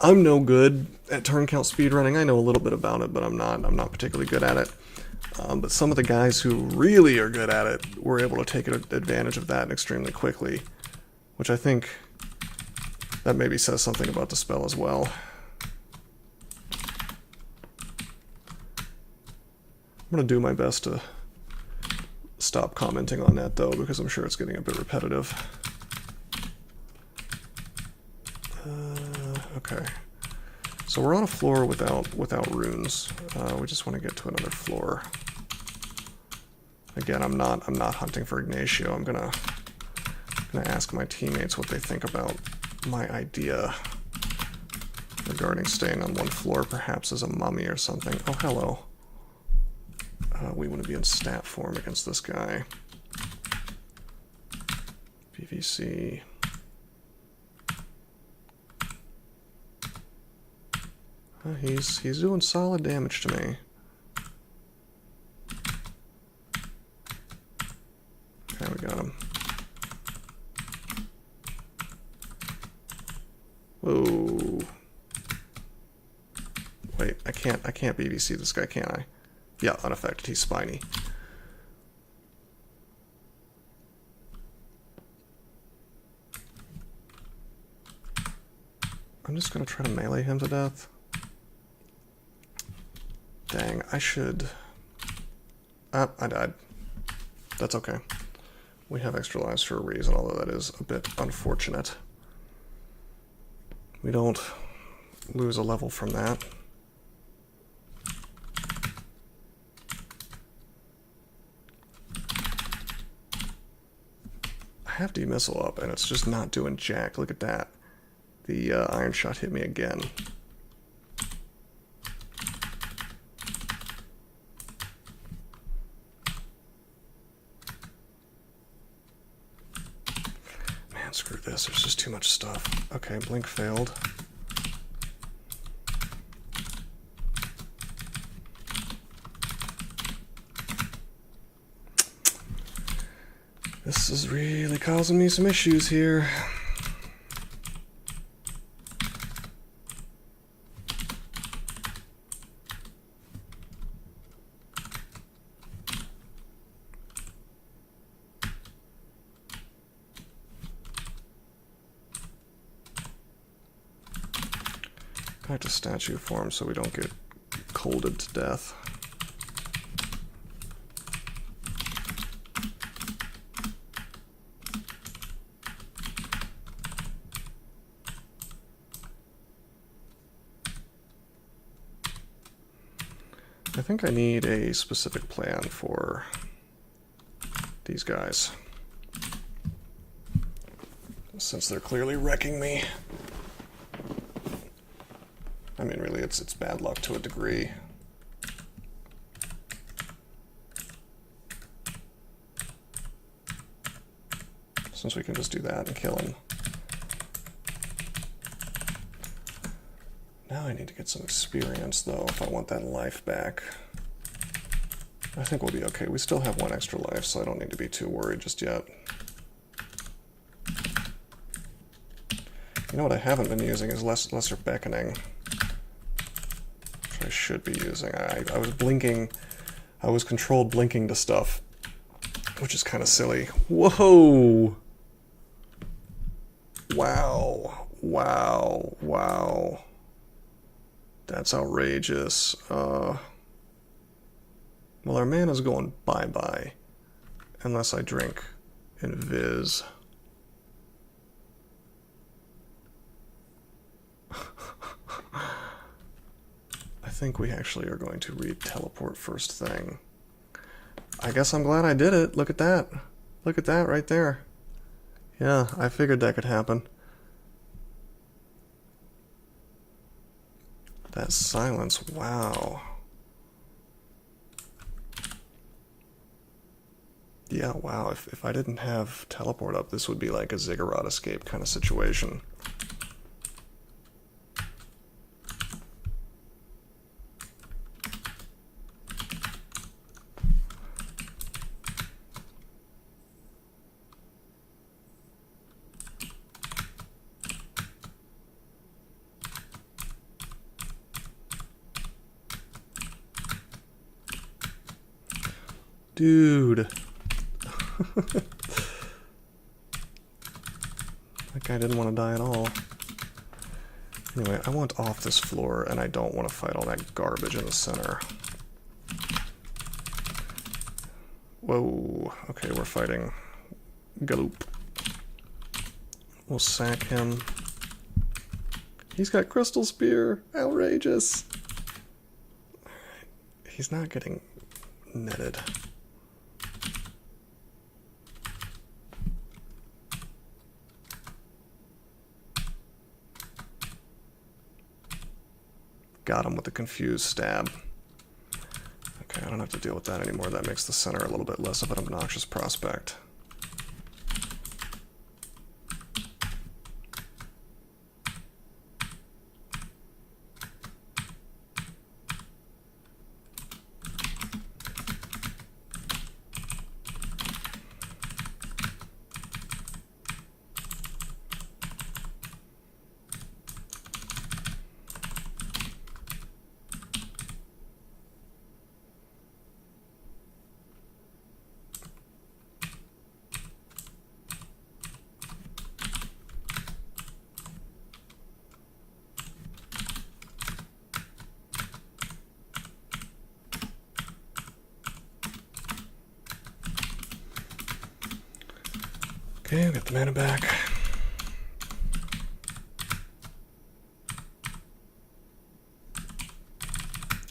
I'm no good at turn count speedrunning. I know a little bit about it, but I'm not particularly good at it. But some of the guys who really are good at it were able to take advantage of that extremely quickly. Which I think that maybe says something about the spell as well. I'm going to do my best to stop commenting on that, though, because I'm sure it's getting a bit repetitive. Okay. So we're on a floor without runes. We just want to get to another floor. Again, I'm not hunting for Ignacio. I'm gonna ask my teammates what they think about my idea regarding staying on one floor, perhaps as a mummy or something. Oh, hello. We want to be in stat form against this guy. PVC. He's doing solid damage to me. Whoa. Wait, I can't BBC this guy, can I? Yeah, unaffected, he's spiny. I'm just gonna try to melee him to death. Dang, I should... Ah, I died. That's okay. We have extra lives for a reason, although that is a bit unfortunate. We don't lose a level from that. I have demissile up, and it's just not doing jack. Look at that. The iron shot hit me again. Man, screw this. There's just too much stuff. Okay, blink failed. This is really causing me some issues here. Back to statue form so we don't get colded to death. I think I need a specific plan for these guys, since they're clearly wrecking me. I mean, really, it's bad luck to a degree. Since we can just do that and kill him. Now I need to get some experience, though, if I want that life back. I think we'll be okay. We still have 1 extra life, so I don't need to be too worried just yet. You know what I haven't been using is Lesser Beckoning. Which I should be using. I was blinking. I was controlled blinking to stuff, which is kind of silly. Whoa! Wow. Wow. Wow. That's outrageous. Well, our mana's going bye-bye. Unless I drink Invis. I think we actually are going to read teleport first thing. I guess I'm glad I did it. Look at that. Look at that right there. Yeah, I figured that could happen. That silence, wow. Yeah, wow, if I didn't have teleport up, this would be like a ziggurat escape kind of situation. Dude. That guy didn't want to die at all. Anyway, I want off this floor, and I don't want to fight all that garbage in the center. Whoa. Okay, we're fighting Galoop. We'll sack him. He's got Crystal Spear. Outrageous. He's not getting netted. Got him with the confused stab. Okay, I don't have to deal with that anymore. That makes the center a little bit less of an obnoxious prospect. Okay, I'll get the mana back.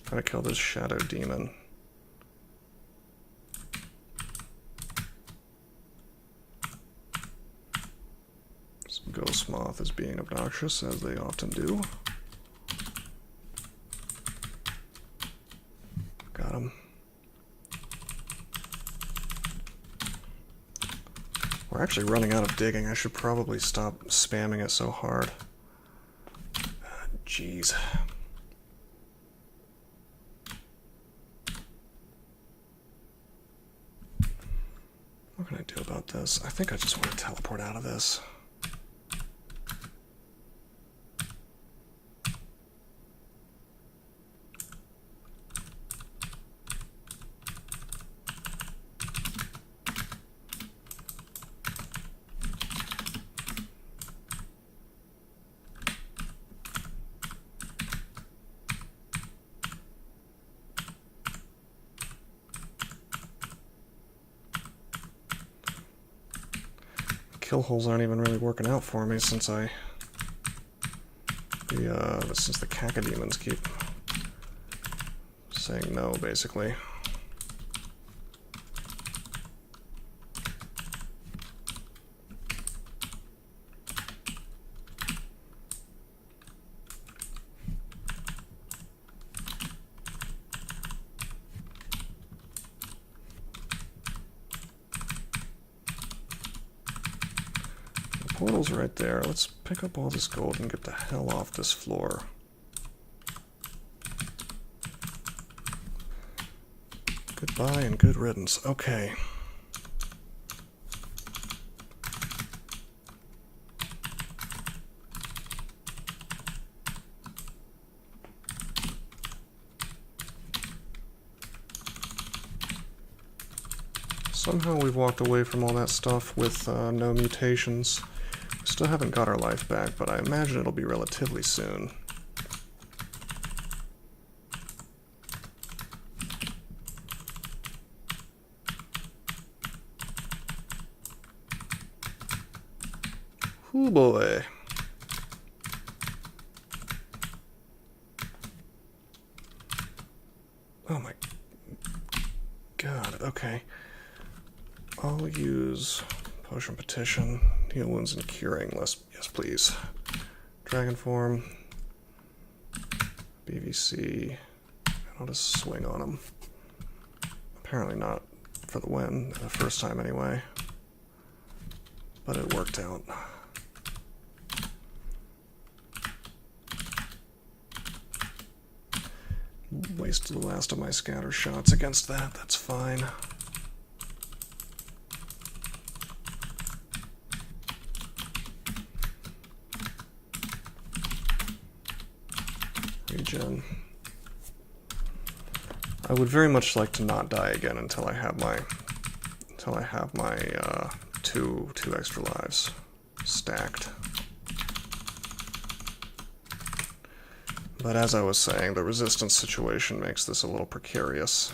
Gotta kill this shadow demon. Some Ghost Moth is being obnoxious, as they often do. Got him. We're actually running out of digging. I should probably stop spamming it so hard. Jeez. What can I do about this? I think I just want to teleport out of this. Kill holes aren't even really working out for me since since the cacodemons keep saying no, basically. Portal's right there. Let's pick up all this gold and get the hell off this floor. Goodbye and good riddance. Okay. Somehow we've walked away from all that stuff with no mutations. Still haven't got our life back, but I imagine it'll be relatively soon. Ooh boy. Oh my god, okay. I'll use Potion Petition, Heal Wounds and Curing. Yes, please. Dragon Form, BVC, and I'll just swing on him. Apparently not for the win, the first time anyway. But it worked out. Wasted the last of my scatter shots against that, that's fine. Regen. I would very much like to not die again until I have my two extra lives stacked. But as I was saying, the resistance situation makes this a little precarious.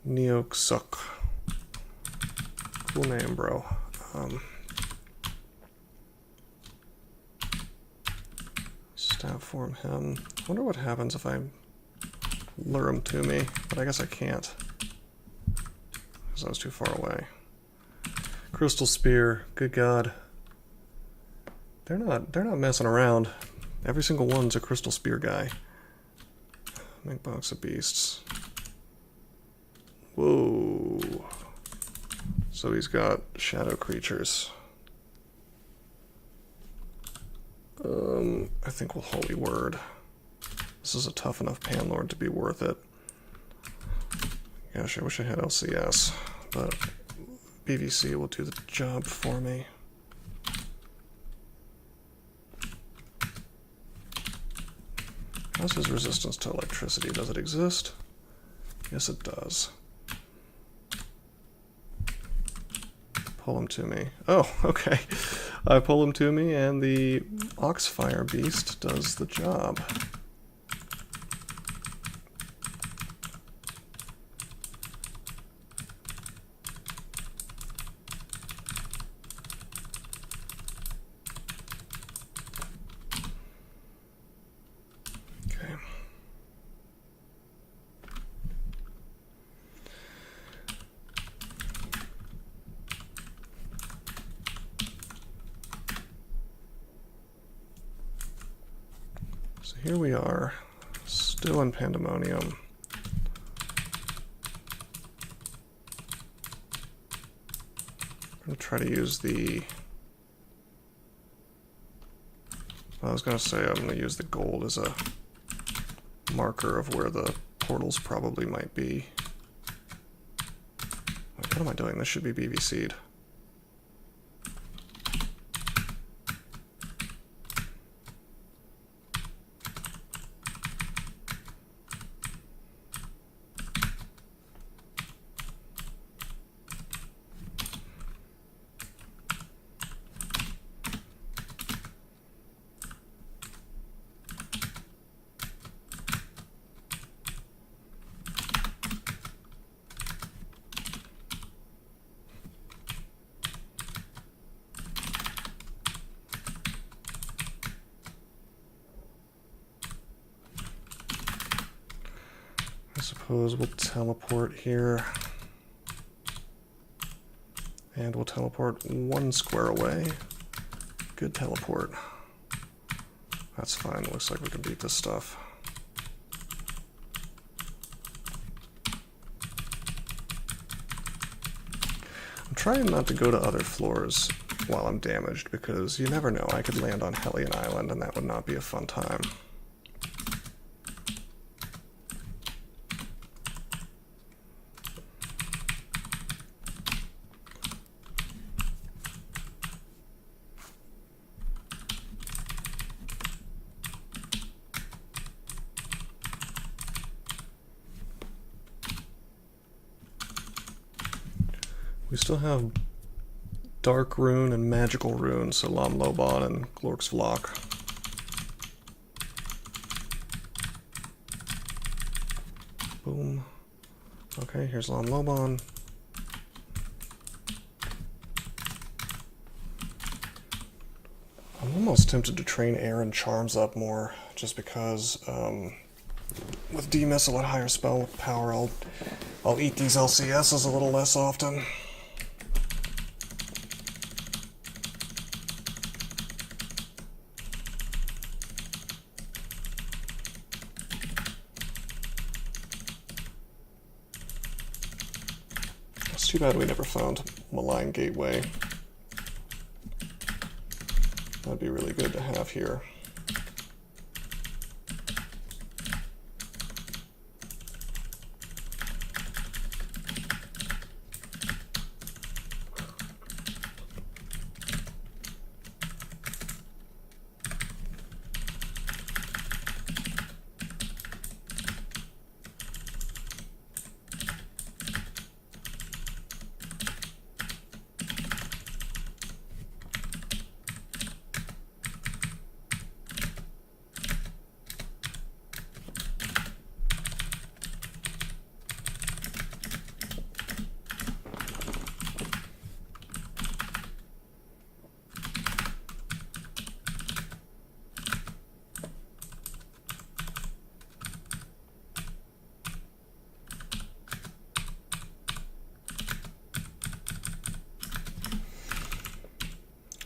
Neoxuk. Cool name, bro. Staff form him. Wonder what happens if I lure him to me, but I guess I can't because I was too far away. Crystal Spear. Good God. They're not messing around. Every single one's a Crystal Spear guy. Make Box of Beasts. Whoa. So he's got shadow creatures. I think we'll Holy Word. This is a tough enough Panlord to be worth it. Gosh, I wish I had LCS, but BVC will do the job for me. How's his resistance to electricity? Does it exist? Yes, it does. Pull him to me. Oh, okay. I pull him to me, and the Oxfire Beast does the job. Here we are, still in Pandemonium. I'm going to try to use the... I was going to say I'm going to use the gold as a marker of where the portals probably might be. What am I doing? This should be BVC'd. I suppose we'll teleport here. And we'll teleport 1 square away. Good teleport. That's fine. Looks like we can beat this stuff. I'm trying not to go to other floors while I'm damaged, because you never know. I could land on Hellion Island and that would not be a fun time. We still have Dark Rune and Magical Rune, so Lam Lobon and Glork's Vlok. Boom. Okay, here's Lam Lobon. I'm almost tempted to train Air and Charms up more, just because with D-Missile at higher spell power, I'll eat these LCSs a little less often. It's too bad we never found Malign Gateway. That'd be really good to have here.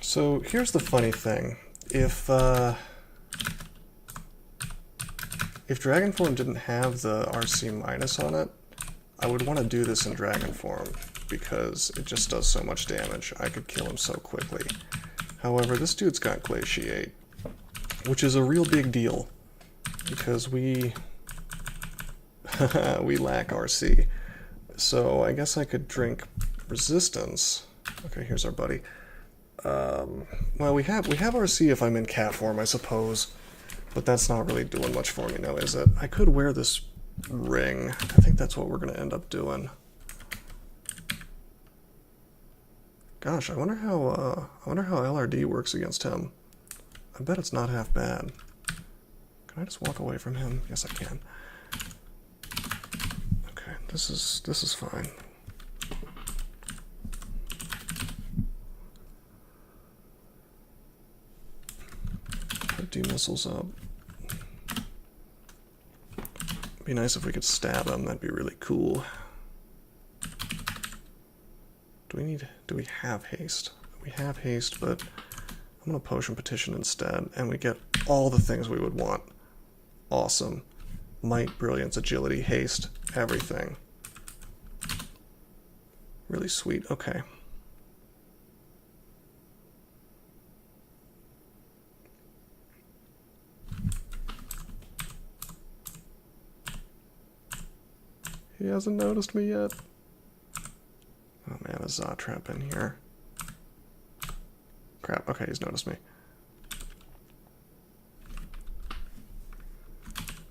So here's the funny thing. If Dragonform didn't have the RC minus on it, I would want to do this in Dragonform because it just does so much damage. I could kill him so quickly. However, this dude's got Glaciate, which is a real big deal, because we we lack RC. So I guess I could drink resistance. Okay, here's our buddy. Well, we have RC if I'm in cat form, I suppose, but that's not really doing much for me now, is it? I could wear this ring. I think that's what we're going to end up doing. Gosh, I wonder how LRD works against him. I bet it's not half bad. Can I just walk away from him? Yes, I can. Okay, this is fine. Put D-missiles up. Be nice if we could stab him. That'd be really cool. Do we have haste? We have haste, but I'm gonna potion petition instead, and we get all the things we would want. Awesome. Might, brilliance, agility, haste, everything. Really sweet. Okay. He hasn't noticed me yet. Oh man, a Zot trap in here. Crap, okay, he's noticed me.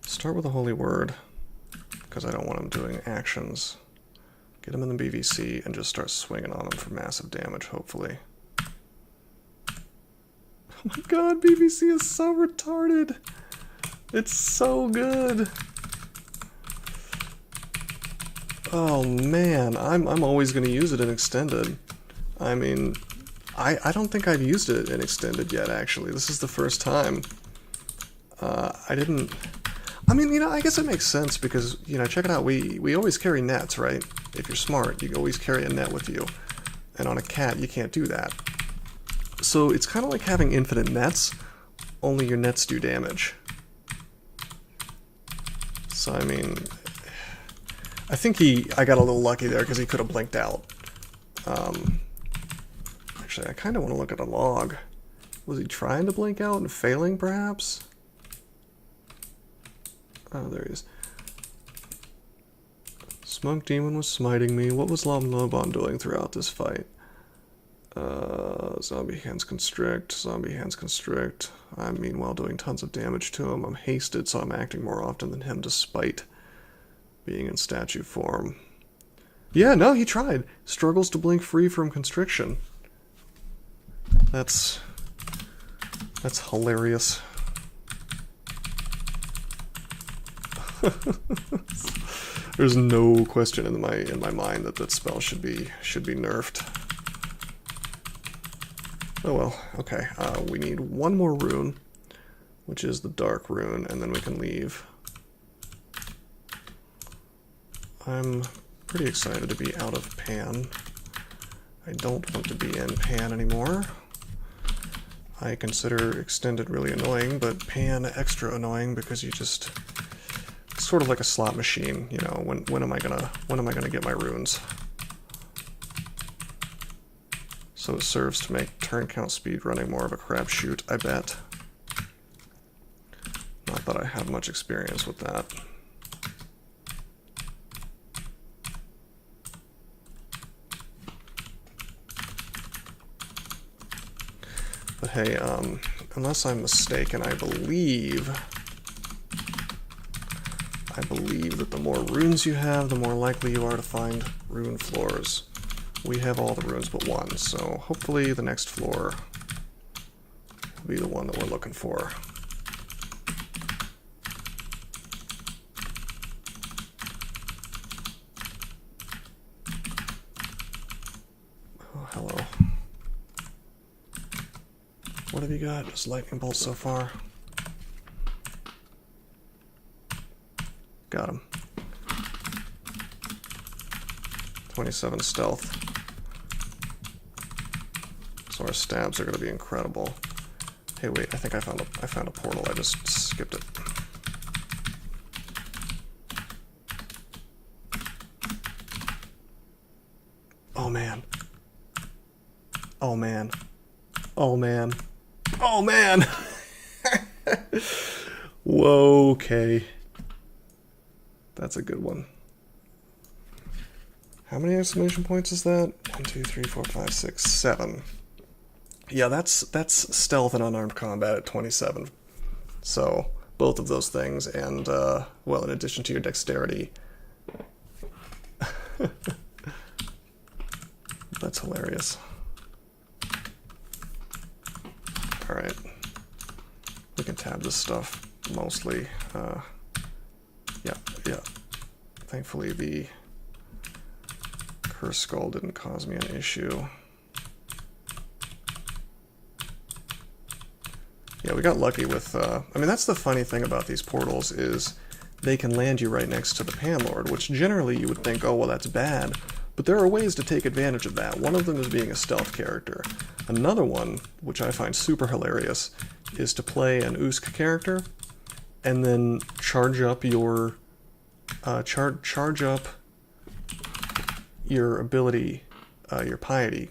Start with a holy word, because I don't want him doing actions. Get him in the BVC and just start swinging on him for massive damage, hopefully. Oh my god, BVC is so retarded! It's so good! Oh man, I'm always going to use it in Extended. I mean, I don't think I've used it in Extended yet, actually. This is the first time. I mean, you know, I guess it makes sense because, you know, check it out, we always carry nets, right? If you're smart, you always carry a net with you. And on a cat, you can't do that. So it's kind of like having infinite nets, only your nets do damage. So, I mean, I think I got a little lucky there because he could have blinked out. Actually, I kind of want to look at a log. Was he trying to blink out and failing, perhaps? Oh, there he is. Smoke Demon was smiting me. What was Lobon doing throughout this fight? Zombie hands constrict. Zombie hands constrict. I'm meanwhile doing tons of damage to him. I'm hasted, so I'm acting more often than him despite being in statue form. Yeah, no, he tried. Struggles to blink free from constriction. That's hilarious. There's no question in my mind that spell should be nerfed. Oh well, okay. We need one more rune, which is the dark rune, and then we can leave. I'm pretty excited to be out of Pan. I don't want to be in Pan anymore. I consider Extended really annoying, but Pan extra annoying because you just sort of like a slot machine, you know. When am I gonna get my runes? So it serves to make turn count speed running more of a crapshoot, I bet. Not that I have much experience with that. But hey, unless I'm mistaken, I believe that the more runes you have, the more likely you are to find rune floors. We have all the runes but one, so hopefully the next floor will be the one that we're looking for. Oh, hello. What have you got? Just lightning bolts so far. Got him. 27 stealth. So our stabs are going to be incredible. Hey, wait! I think I found a portal. I just skipped it. Oh man! Oh man! Oh man! Oh man! Whoa, okay. That's a good one. How many exclamation points is that? 1, 2, 3, 4, 5, 6, 7. Yeah, that's stealth and unarmed combat at 27. So, both of those things, and, well, in addition to your dexterity. That's hilarious. Alright. We can tab this stuff, mostly. Yeah. Thankfully, the Curse Skull didn't cause me an issue. Yeah, we got lucky with, I mean, that's the funny thing about these portals, is they can land you right next to the Panlord, which generally you would think, oh, well, that's bad. But there are ways to take advantage of that. One of them is being a stealth character. Another one, which I find super hilarious, is to play an Usk character, and then charge up your, charge up your ability, your piety,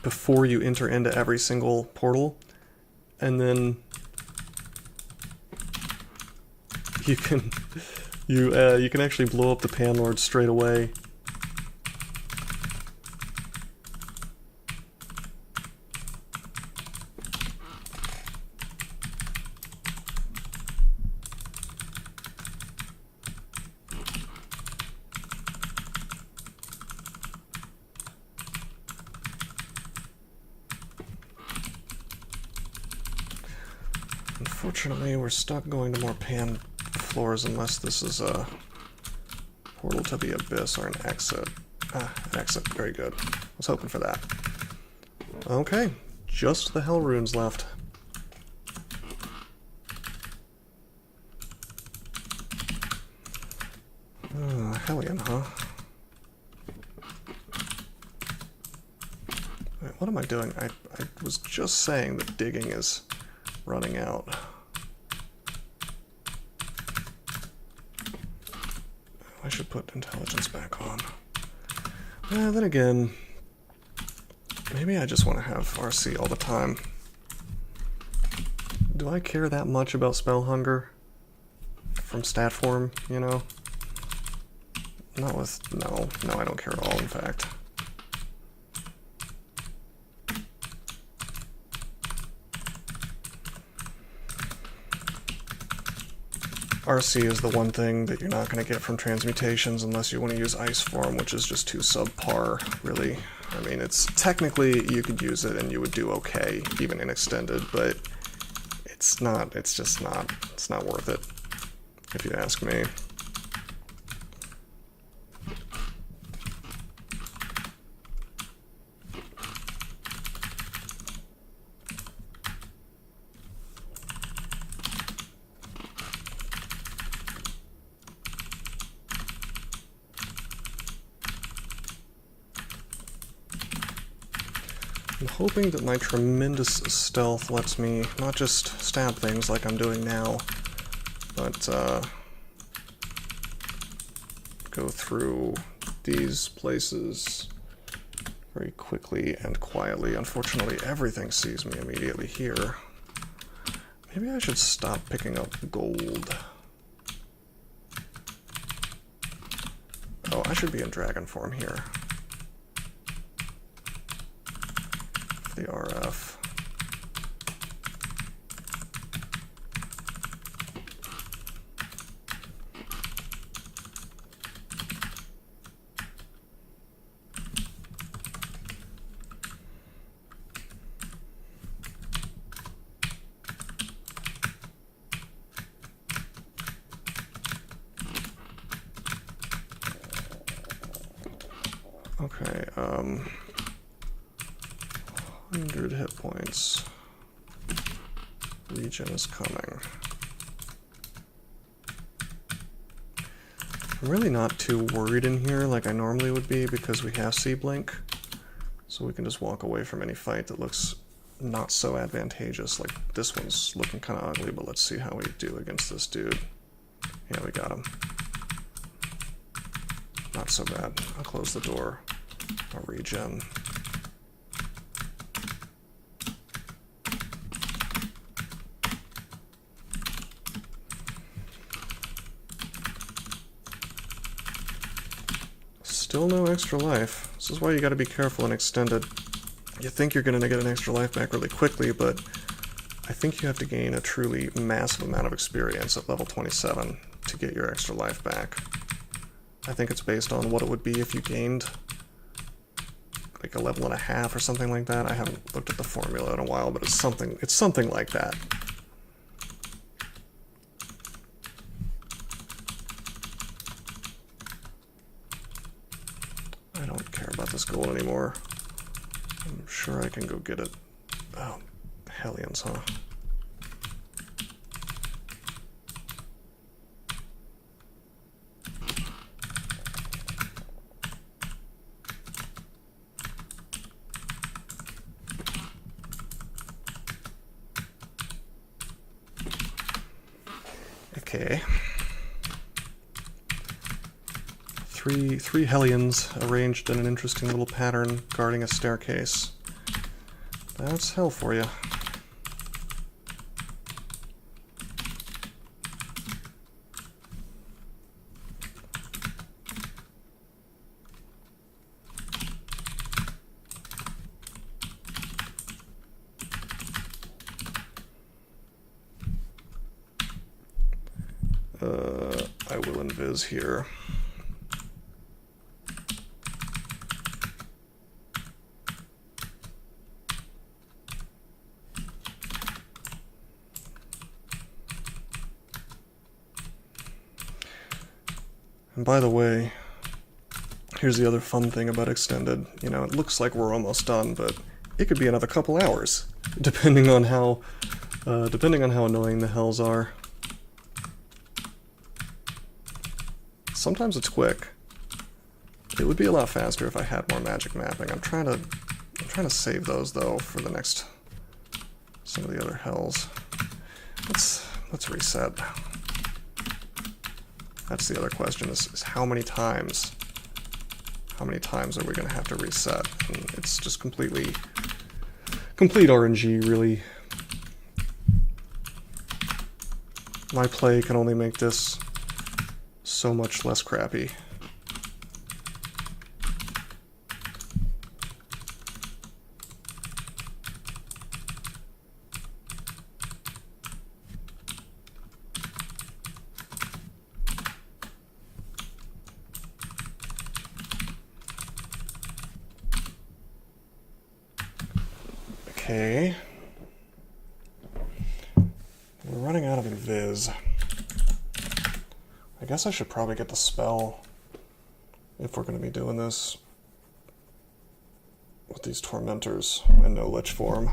before you enter into every single portal, and then you can you can actually blow up the Panlord straight away. Unfortunately, we're stuck going to more pan floors unless this is a portal to the abyss or an exit. Ah, an exit. Very good. I was hoping for that. Okay, just the hell runes left. Hellion, huh? Wait, what am I doing? I was just saying that digging is running out. I should put intelligence back on. Then again, maybe I just want to have RC all the time. Do I care that much about spell hunger from stat form, you know? Not with, no, I don't care at all, in fact. RC is the one thing that you're not going to get from transmutations unless you want to use ice form, which is just too subpar, really. I mean, it's technically you could use it and you would do okay, even in extended, but it's just not worth it, if you ask me. I'm hoping that my tremendous stealth lets me not just stab things like I'm doing now, but go through these places very quickly and quietly. Unfortunately, everything sees me immediately here. Maybe I should stop picking up gold. Oh, I should be in dragon form here. The RF. Okay, 100 hit points. Regen is coming. I'm really not too worried in here like I normally would be because we have Sea Blink. So we can just walk away from any fight that looks not so advantageous. Like this one's looking kind of ugly, but let's see how we do against this dude. Yeah, we got him. Not so bad. I'll close the door. I'll regen. Still no extra life. This is why you gotta be careful in Extended. You think you're gonna get an extra life back really quickly, but I think you have to gain a truly massive amount of experience at level 27 to get your extra life back. I think it's based on what it would be if you gained like a level and a half or something like that. I haven't looked at the formula in a while, but it's something like that. I don't care about this gold anymore. I'm sure I can go get it. Oh, Hellions, huh? Okay. Three Hellions arranged in an interesting little pattern guarding a staircase. That's hell for you. I will invis here. And by the way, here's the other fun thing about Extended. You know, it looks like we're almost done, but it could be another couple hours, depending on how annoying the hells are. Sometimes it's quick. It would be a lot faster if I had more magic mapping. I'm trying to save those though for the next some of the other hells. Let's reset. That's the other question, is how many times are we going to have to reset? And it's just complete RNG, really. My play can only make this so much less crappy. Okay. We're running out of invis. I guess I should probably get the spell if we're going to be doing this with these tormentors and no lich form.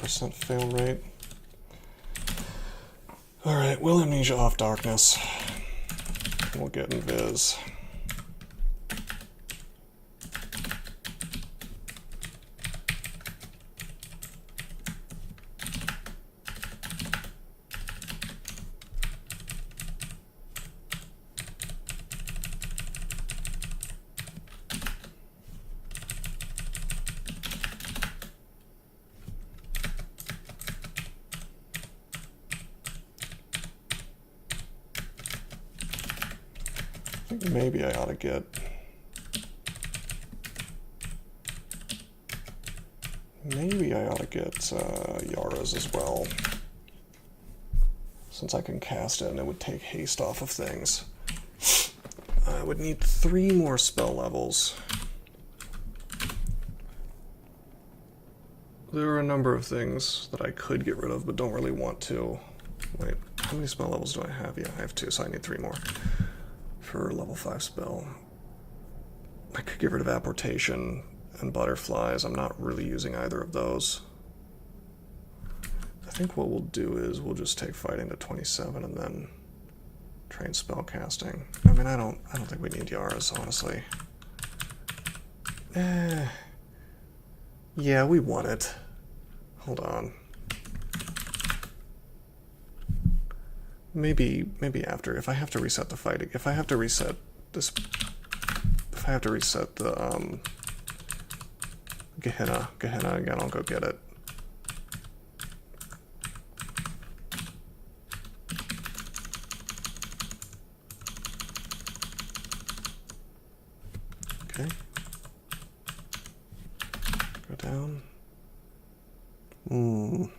% fail rate. Alright, will amnesia off darkness. We'll get invis. I think maybe I ought to get... Yara's as well. Since I can cast it and it would take haste off of things. I would need 3 more spell levels. There are a number of things that I could get rid of but don't really want to. Wait, how many spell levels do I have? Yeah, I have 2, so I need 3 more. For level 5 spell. I could get rid of apportation and butterflies. I'm not really using either of those. I think what we'll do is we'll just take fighting to 27 and then train spell casting. I mean, I don't think we need Yara's, honestly. Yeah, we want it. Hold on. Maybe after, if I have to reset the fighting, if I have to reset this, if I have to reset the Gehenna again, I'll go get it. Okay. Go down. Man,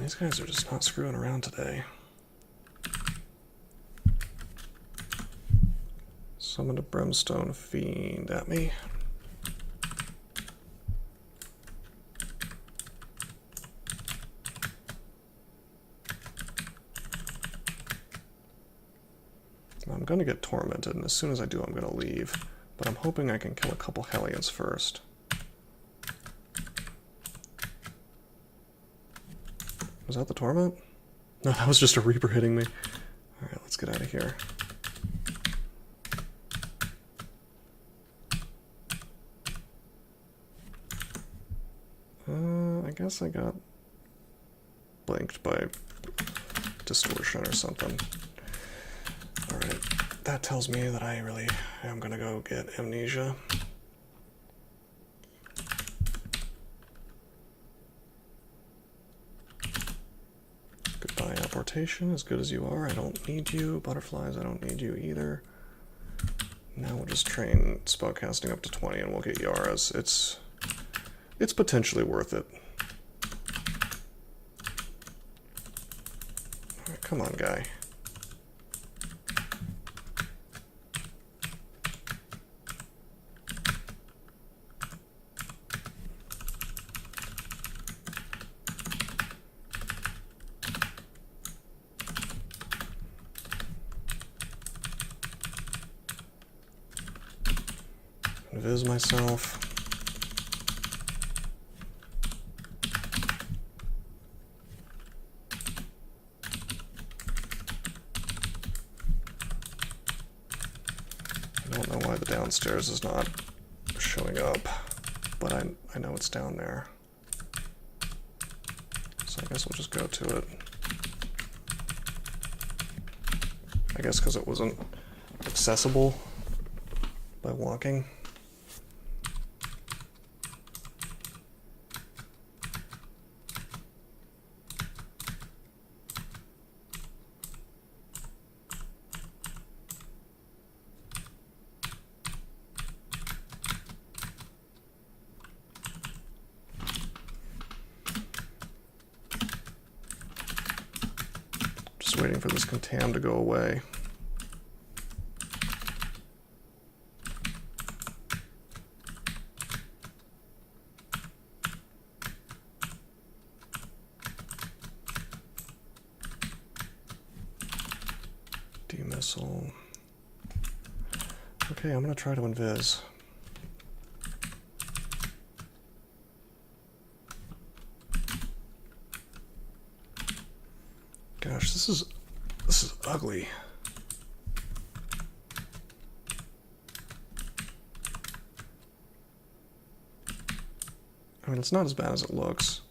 these guys are just not screwing around today. Summoned a Brimstone Fiend at me. I'm going to get tormented, and as soon as I do, I'm going to leave. But I'm hoping I can kill a couple Hellions first. Was that the torment? No, that was just a Reaper hitting me. Alright, let's get out of here. I guess I got blanked by distortion or something. Alright, that tells me that I really am gonna go get amnesia. Goodbye, apportation, as good as you are. I don't need you. Butterflies, I don't need you either. Now we'll just train spellcasting up to 20 and we'll get Yaras. It's potentially worth it. Alright, come on, guy. Invis myself. I don't know why the downstairs is not showing up, but I know it's down there. So I guess we'll just go to it. I guess because it wasn't accessible by walking. Just waiting for this contam to go away. Demissile. Okay, I'm gonna try to invis. Gosh, this is ugly. I mean, it's not as bad as it looks.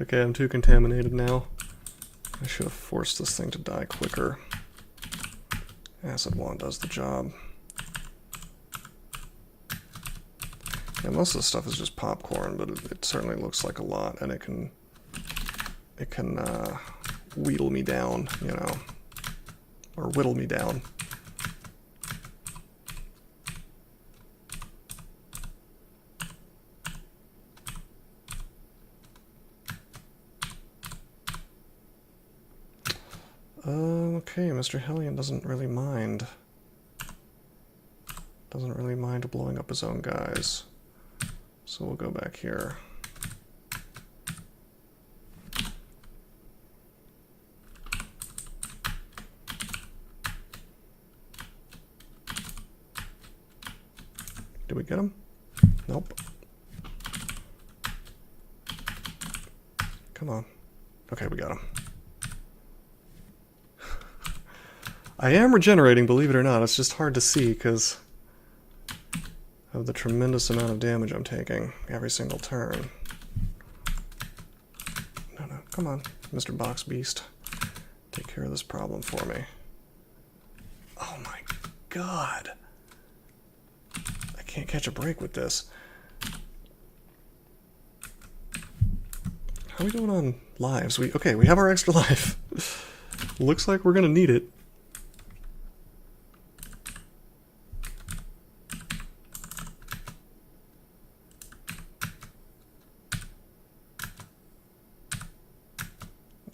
Okay, I'm too contaminated now. I should have forced this thing to die quicker. Acid Wand does the job. Yeah, most of the stuff is just popcorn, but it certainly looks like a lot, and it can wheedle me down, you know, or whittle me down. Okay, Mr. Hellion doesn't really mind. Doesn't really mind blowing up his own guys. So we'll go back here. Did we get him? Nope. Come on. Okay, we got him. I am regenerating, believe it or not. It's just hard to see because of the tremendous amount of damage I'm taking every single turn. No, come on, Mr. Box Beast. take care of this problem for me. Oh my god. I can't catch a break with this. How are we doing on lives? Okay, we have our extra life. Looks like we're gonna need it.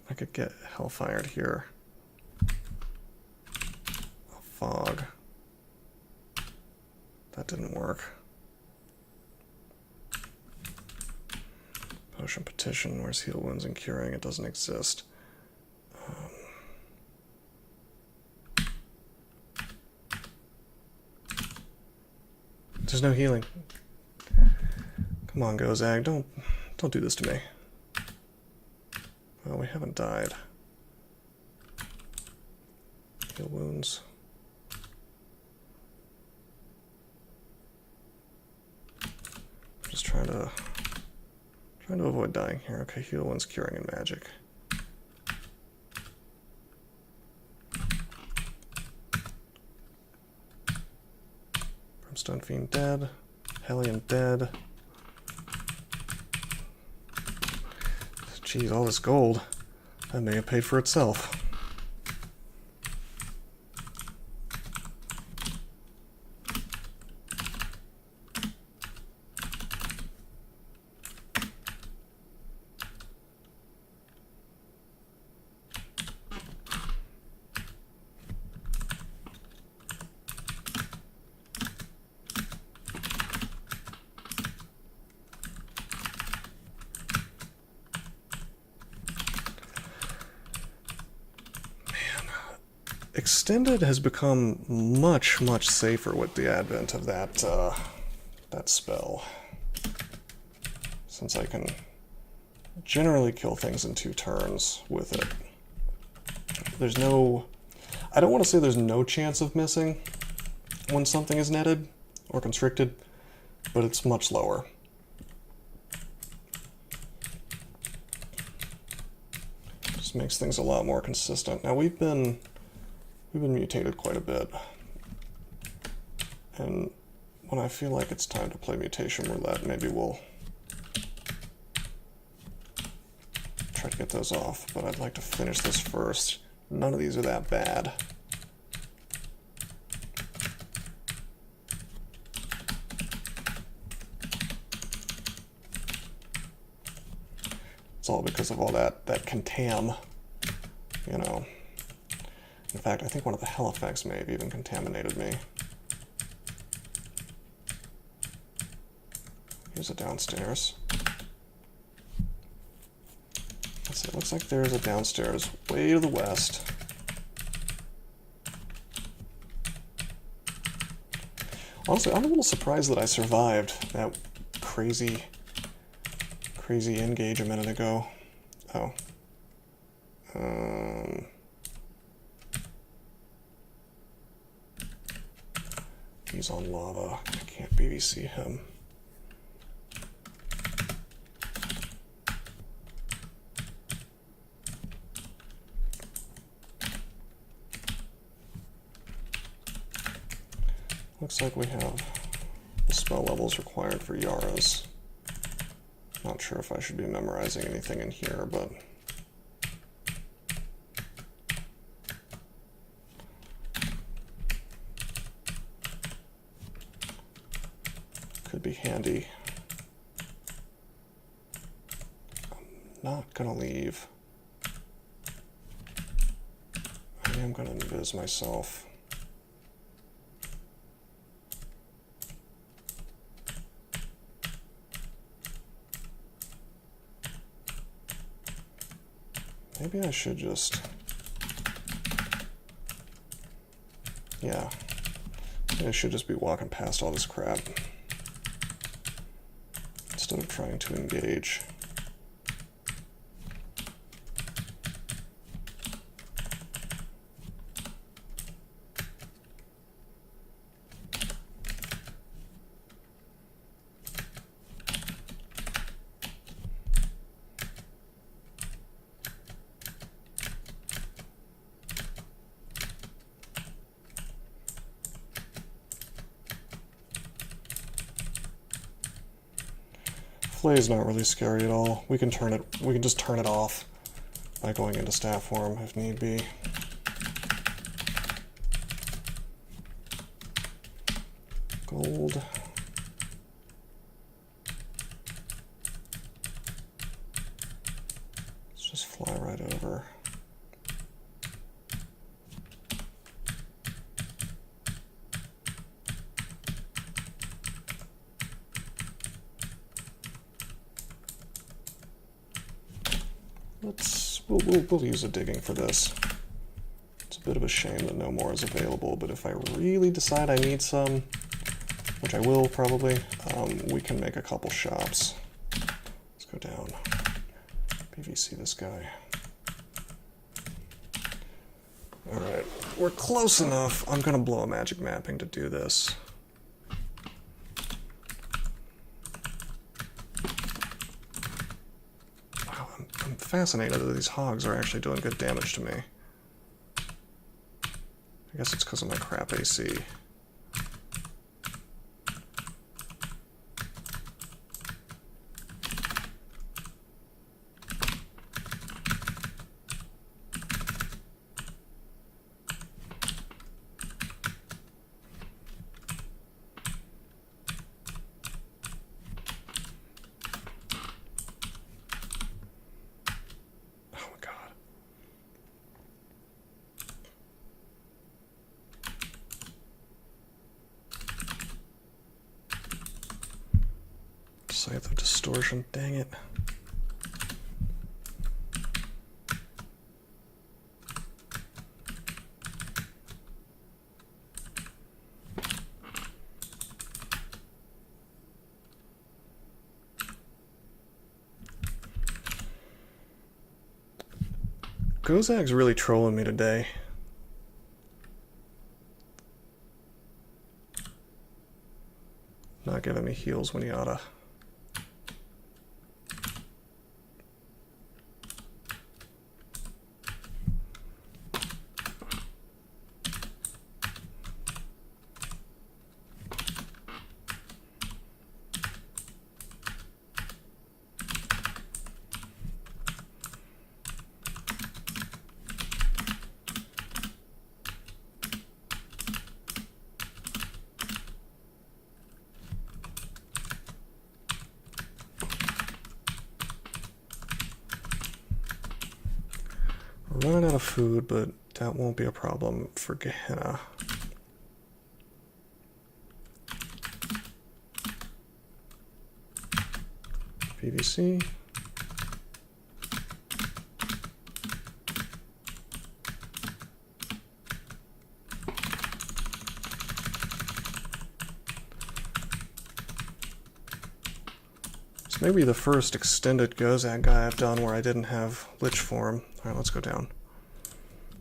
I could get Hellfired here. A fog. That didn't work. Potion Petition, where's Heal Wounds and Curing? It doesn't exist. There's no healing. Come on, Gozag, don't do this to me. Well, we haven't died. Heal Wounds. Just trying to avoid dying here. Okay, Heal Wounds, Curing, and Magic. Brimstone Fiend dead. Hellion dead. Jeez, all this gold. That may have paid for itself. Extended has become much, much safer with the advent of that spell. Since I can generally kill things in 2 turns with it. There's no... I don't want to say there's no chance of missing when something is netted or constricted, but it's much lower. Just makes things a lot more consistent. Now we've been mutated quite a bit, and when I feel like it's time to play mutation roulette, maybe we'll try to get those off, but I'd like to finish this first. None of these are that bad. It's all because of all that contam, you know. In fact, I think one of the hell effects may have even contaminated me. Here's a downstairs. Let's see, it looks like there's a downstairs way to the west. Honestly, I'm a little surprised that I survived that crazy engage a minute ago. Oh. He's on lava. I can't BBC him. Looks like we have the spell levels required for Yaras. Not sure if I should be memorizing anything in here, but... could be handy. I'm not gonna leave. I am gonna invis myself. Maybe I should just... yeah. Maybe I should just be walking past all this crap instead of trying to engage. Flay's not really scary at all. We can just turn it off by going into staff form if need be. Gold. Let's just fly right over. We'll use a digging for this. It's a bit of a shame that no more is available, but if I really decide I need some, which I will probably, we can make a couple shops. Let's go down. PVC this guy. Alright, we're close enough. I'm gonna blow a magic mapping to do this. Fascinated that these hogs are actually doing good damage to me. I guess it's because of my crap AC. Scythe of Distortion, dang it. Gozag's really trolling me today. Not giving me heals when he oughta. We're running out of food, but that won't be a problem for Gehenna. PVC. This may be the first extended Gozag guy I've done where I didn't have Lich form. Alright, let's go down.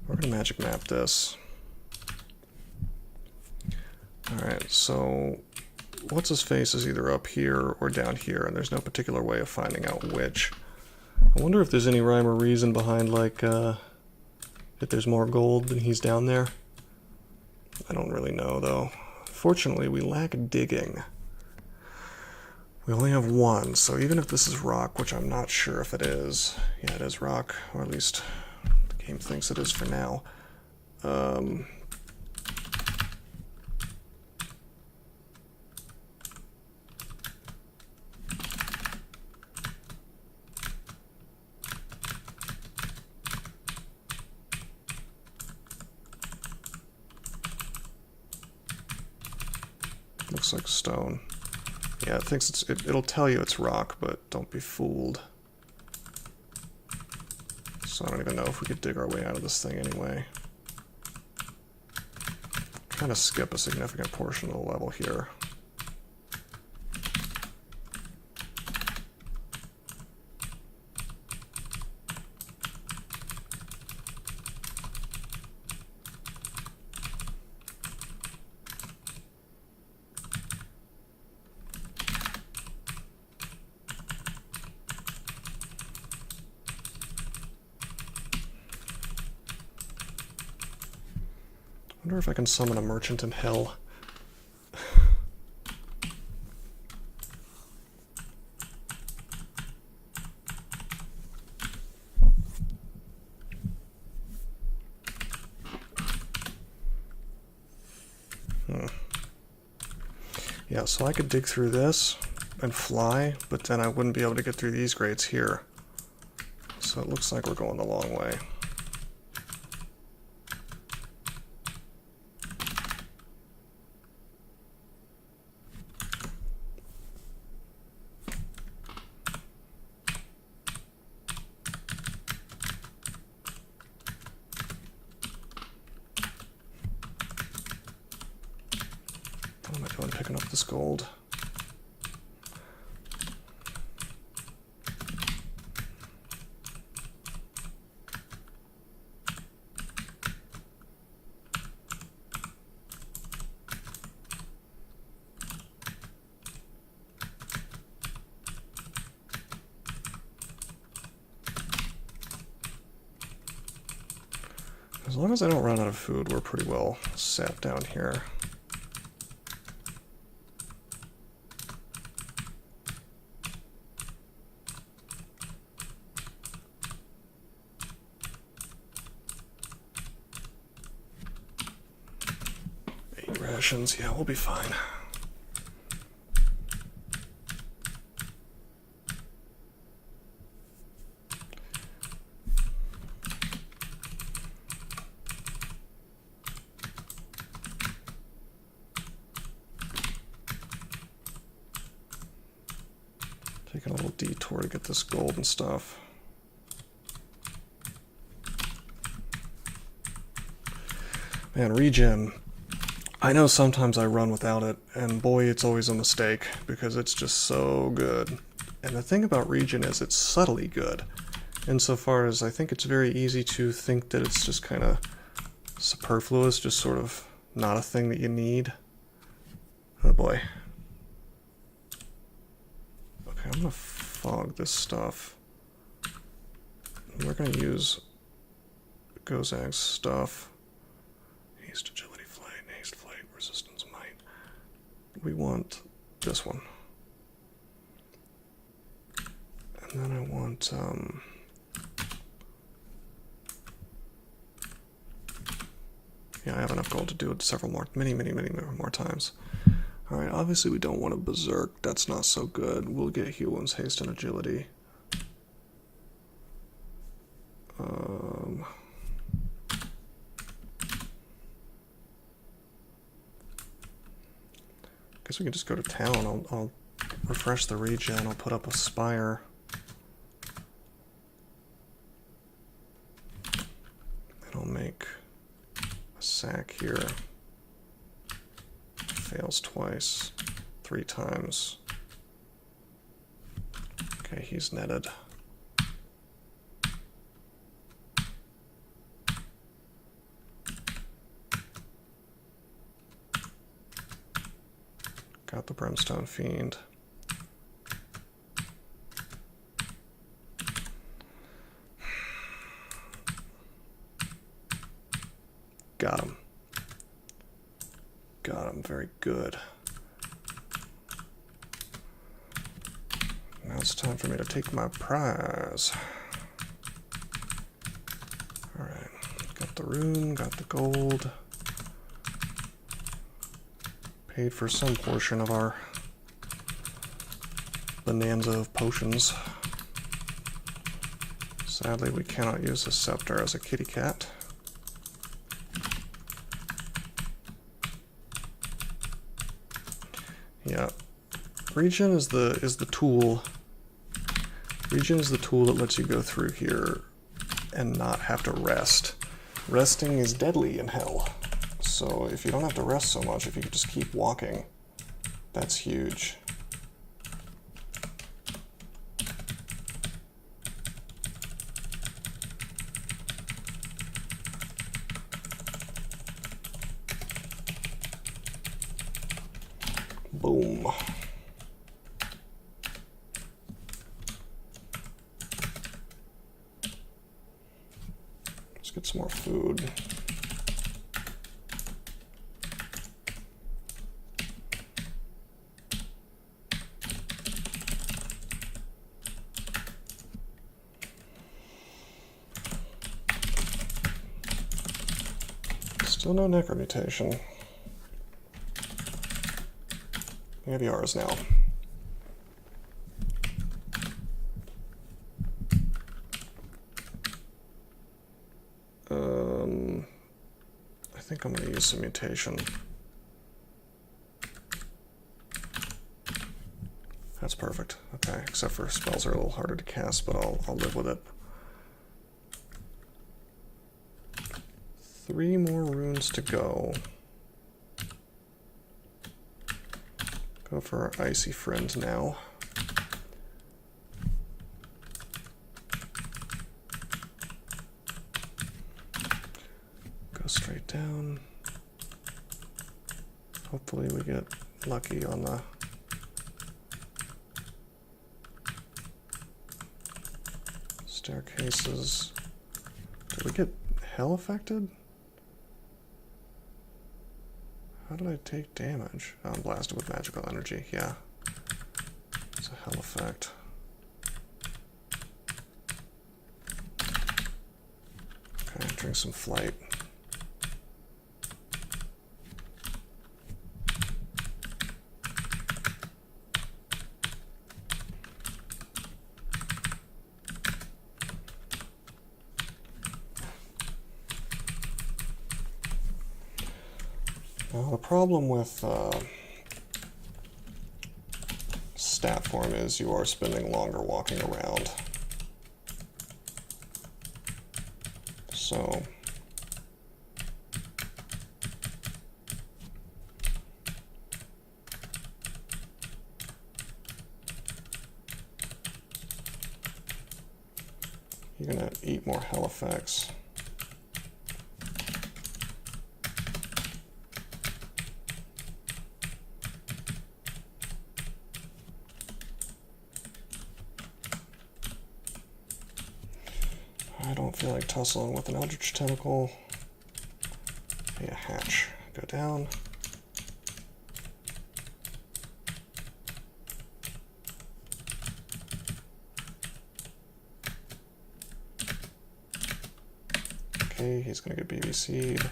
We're gonna magic map this. Alright, so what's his face is either up here or down here, and there's no particular way of finding out which. I wonder if there's any rhyme or reason behind, like, if there's more gold than he's down there. I don't really know, though. Fortunately, we lack digging. We only have one, so even if this is rock, which I'm not sure if it is. Yeah, it is rock, or at least the game thinks it is for now. Looks like stone. Yeah, it thinks it'll tell you it's rock, but don't be fooled. So I don't even know if we could dig our way out of this thing anyway. Trying to skip a significant portion of the level here. I wonder if I can summon a merchant in hell. Yeah, so I could dig through this and fly, but then I wouldn't be able to get through these grates here. So it looks like we're going the long way. What am I doing picking up this gold? As long as I don't run out of food, we're pretty well set down here. Rations, yeah, we'll be fine. Taking a little detour to get this gold and stuff. Man, regen. I know sometimes I run without it, and boy, it's always a mistake, because it's just so good. And the thing about regen is it's subtly good, insofar as I think it's very easy to think that it's just kind of superfluous, just sort of not a thing that you need. Oh boy. Okay, I'm gonna fog this stuff. We're gonna use Gozag's stuff. Haste, agility, flight, haste, flight, resistance, might. We want this one. And then I want, yeah, I have enough gold to do it several more, many more times. Alright, obviously we don't want a berserk, that's not so good. We'll get heal wounds, haste, and agility. Guess we can just go to town. I'll refresh the regen, I'll put up a spire. And I'll make a sack here. Fails twice, 3 times. Okay, he's netted. Got the Brimstone Fiend. Got him. Got him, very good. Now it's time for me to take my prize. Alright, got the rune, got the gold. Paid for some portion of our bonanza of potions. Sadly, we cannot use the scepter as a kitty cat. Yeah, regen is the tool. Regen is the tool that lets you go through here and not have to rest. Resting is deadly in hell. So if you don't have to rest so much, if you could just keep walking, that's huge. Boom. Let's get some more food. Still no necromutation. We have yours now. I think I'm going to use some mutation. That's perfect. Okay, except for spells are a little harder to cast, but I'll live with it. 3 more runes to go. Go for our icy friend now. Go straight down. Hopefully we get lucky on the staircases. Did we get hell affected? How did I take damage? Oh, I'm blasted with magical energy, yeah. It's a hell effect. Okay, drink some flight. Now, the problem with stat form is you are spending longer walking around. So you're gonna eat more hell effects. I don't feel like tussling with an Eldritch Tentacle. Hey, a hatch. Go down. Okay, he's gonna get BBC'd.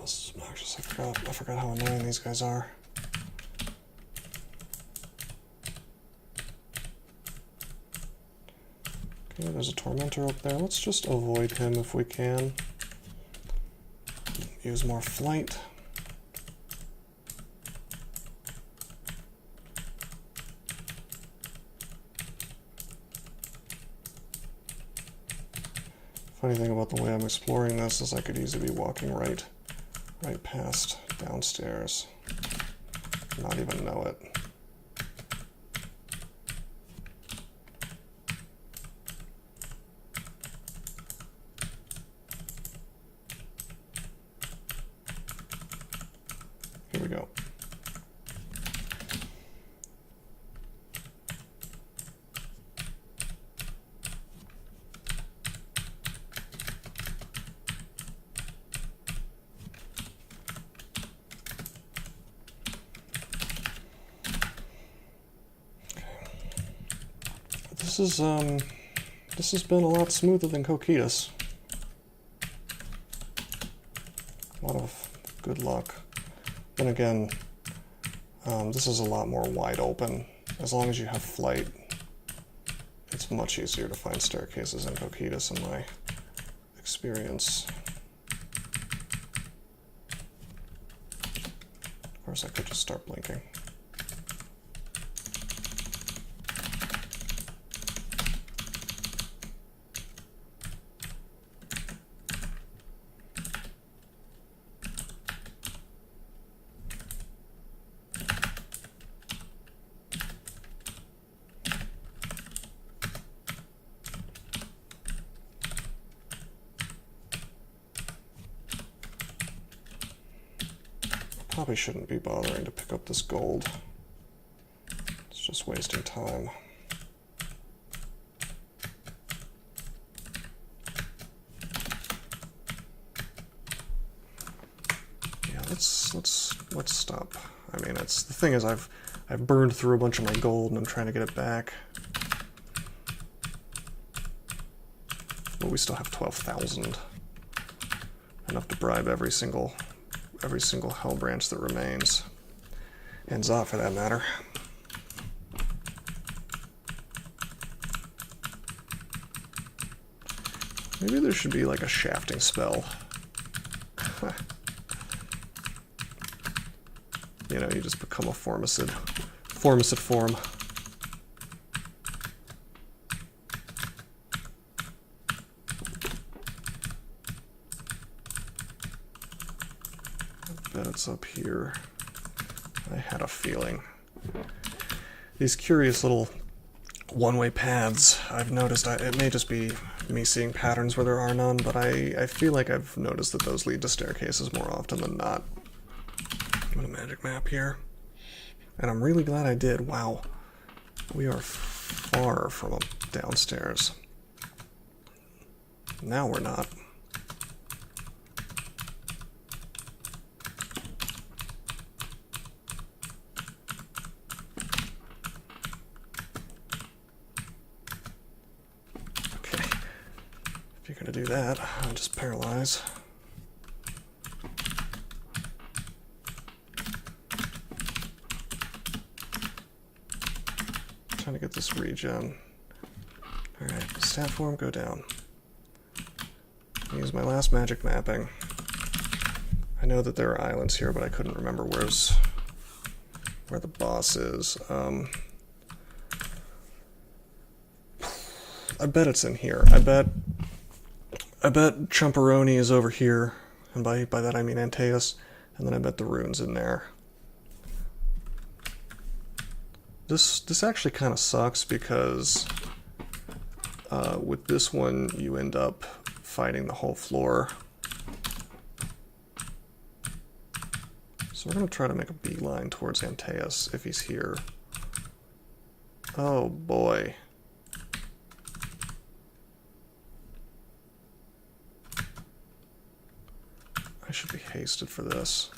This is obnoxious. I forgot how annoying these guys are. Okay, there's a Tormentor up there. Let's just avoid him if we can. Use more flight. Funny thing about the way I'm exploring this is I could easily be walking right past downstairs, not even know it. Here we go. This has been a lot smoother than Coquetus. A lot of good luck. Then again, this is a lot more wide open. As long as you have flight, it's much easier to find staircases in Coquetus in my experience. Of course, I could just start blinking. Probably shouldn't be bothering to pick up this gold. It's just wasting time. let's stop. I mean, the thing is, I've burned through a bunch of my gold and I'm trying to get it back. But we still have 12,000. Enough to bribe every single hell branch that remains. And Zot, for that matter. Maybe there should be like a shafting spell. You know, you just become a formicid form. I bet it's up here. I had a feeling. These curious little one-way paths, I've noticed, it may just be me seeing patterns where there are none, but I feel like I've noticed that those lead to staircases more often than not. I'm in a magic map here. And I'm really glad I did. Wow. We are far from downstairs. Now we're not. Okay. If you're gonna do that, I'll just paralyze. Trying to get this regen. Alright, stat form, go down. Use my last magic mapping. I know that there are islands here, but I couldn't remember where the boss is. I bet it's in here. I bet Chumperoni is over here, and by that I mean Antaeus, and then I bet the rune's in there. This actually kind of sucks because with this one you end up fighting the whole floor. So we're going to try to make a beeline towards Antaeus if he's here. Oh boy. I should be hasted for this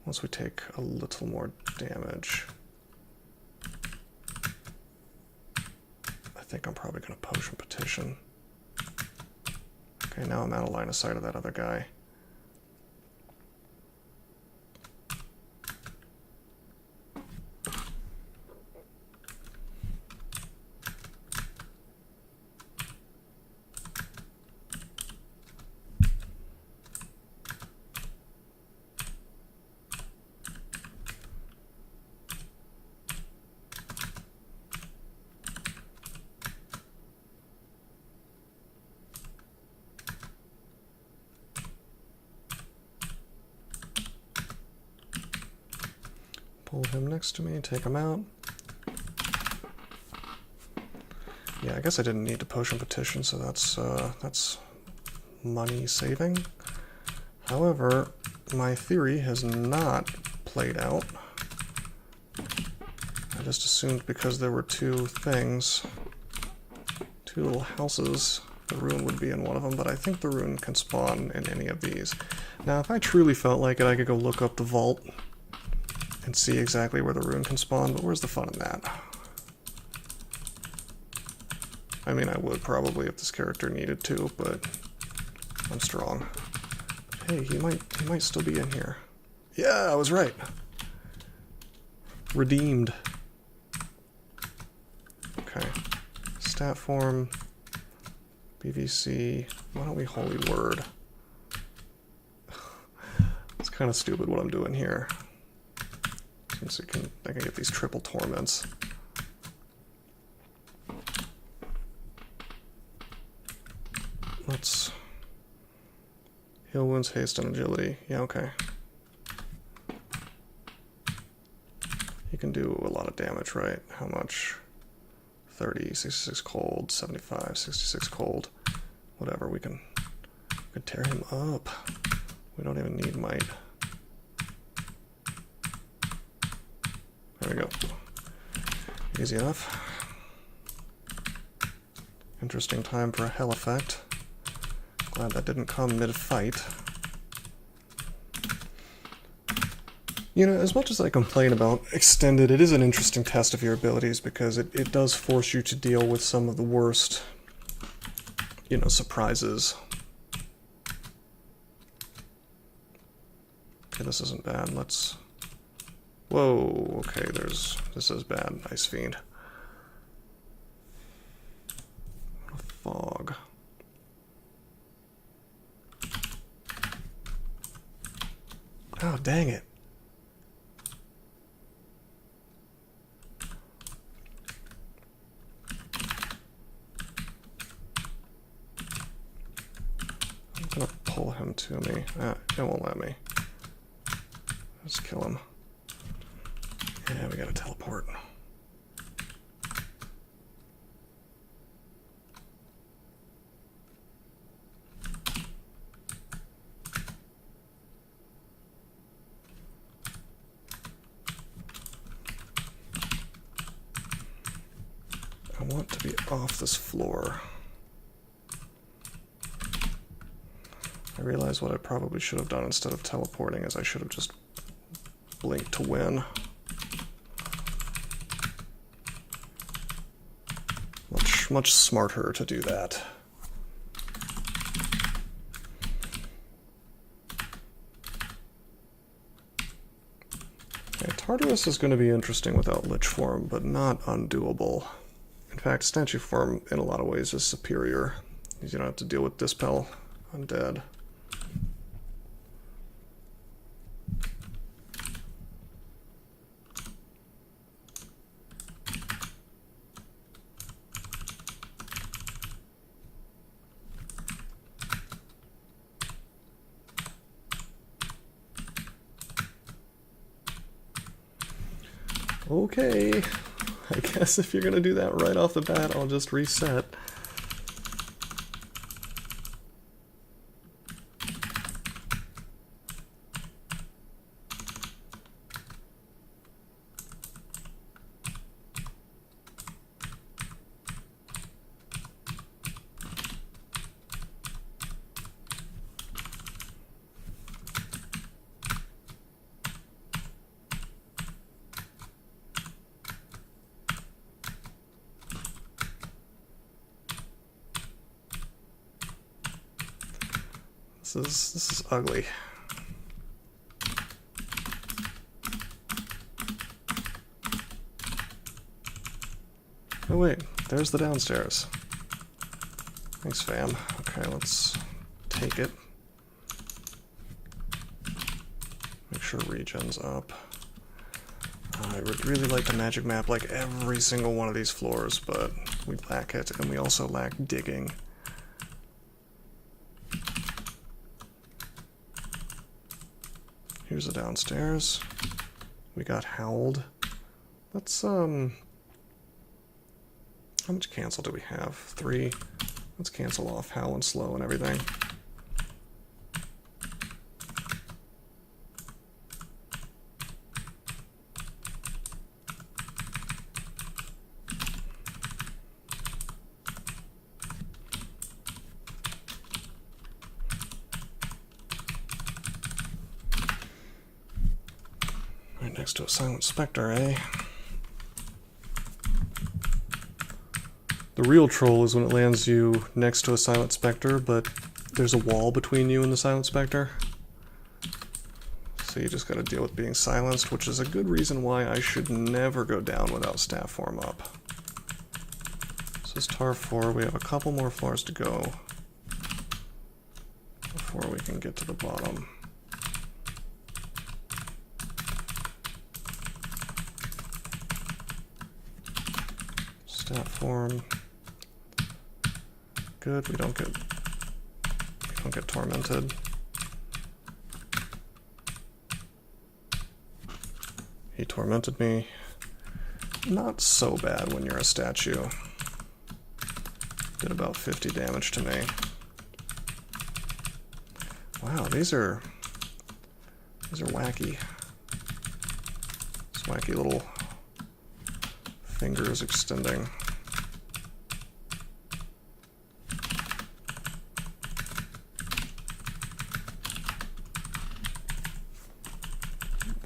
once we take a little more damage. I think I'm probably going to potion petition. Okay, now I'm out of line of sight of that other guy. Pull him next to me, take him out. Yeah, I guess I didn't need to potion petition, so that's money saving. However, my theory has not played out. I just assumed because there were two things, two little houses, the rune would be in one of them, but I think the rune can spawn in any of these. Now, if I truly felt like it, I could go look up the vault and see exactly where the rune can spawn, but where's the fun in that? I mean, I would probably if this character needed to, but I'm strong. Hey, he might still be in here. Yeah, I was right. Redeemed. Okay. Stat form, BVC. Why don't we Holy Word? It's kind of stupid what I'm doing here. Since I can get these triple torments. Let's heal wounds, haste, and agility. Yeah, okay. He can do a lot of damage, right? How much? 30, 66 cold, 75, 66 cold. Whatever, we can tear him up. We don't even need might. There we go. Easy enough. Interesting time for a hell effect. Glad that didn't come mid-fight. You know, as much as I complain about Extended, it is an interesting test of your abilities because it does force you to deal with some of the worst, you know, surprises. Okay, this isn't bad. Let's... Whoa, okay, this is bad. Ice Fiend. Fog. Oh, dang it. I'm gonna pull him to me. Ah, it won't let me. Let's kill him. Yeah, we gotta teleport. I want to be off this floor. I realize what I probably should have done instead of teleporting is I should have just blinked to win. Much smarter to do that. Okay, Tartarus is going to be interesting without Lich Form, but not undoable. In fact, Statue Form in a lot of ways is superior. You don't have to deal with Dispel Undead. Okay, I guess if you're gonna do that right off the bat, I'll just reset. This is ugly. Oh wait, there's the downstairs. Thanks, fam. Okay, let's take it. Make sure regen's up. I would really like to magic map like every single one of these floors, but we lack it, and we also lack digging. Here's the downstairs. We got howled. Let's, how much cancel do we have? 3. Let's cancel off howl and slow and everything. Right next to a Silent Spectre, eh? The real troll is when it lands you next to a Silent Spectre, but there's a wall between you and the Silent Spectre. So you just gotta deal with being silenced, which is a good reason why I should never go down without staff form up. This is Tar 4, we have a couple more floors to go before we can get to the bottom. Staff form. Good, we don't get tormented. He tormented me. Not so bad when you're a statue. Did about 50 damage to me. Wow, these are wacky. This wacky little fingers extending.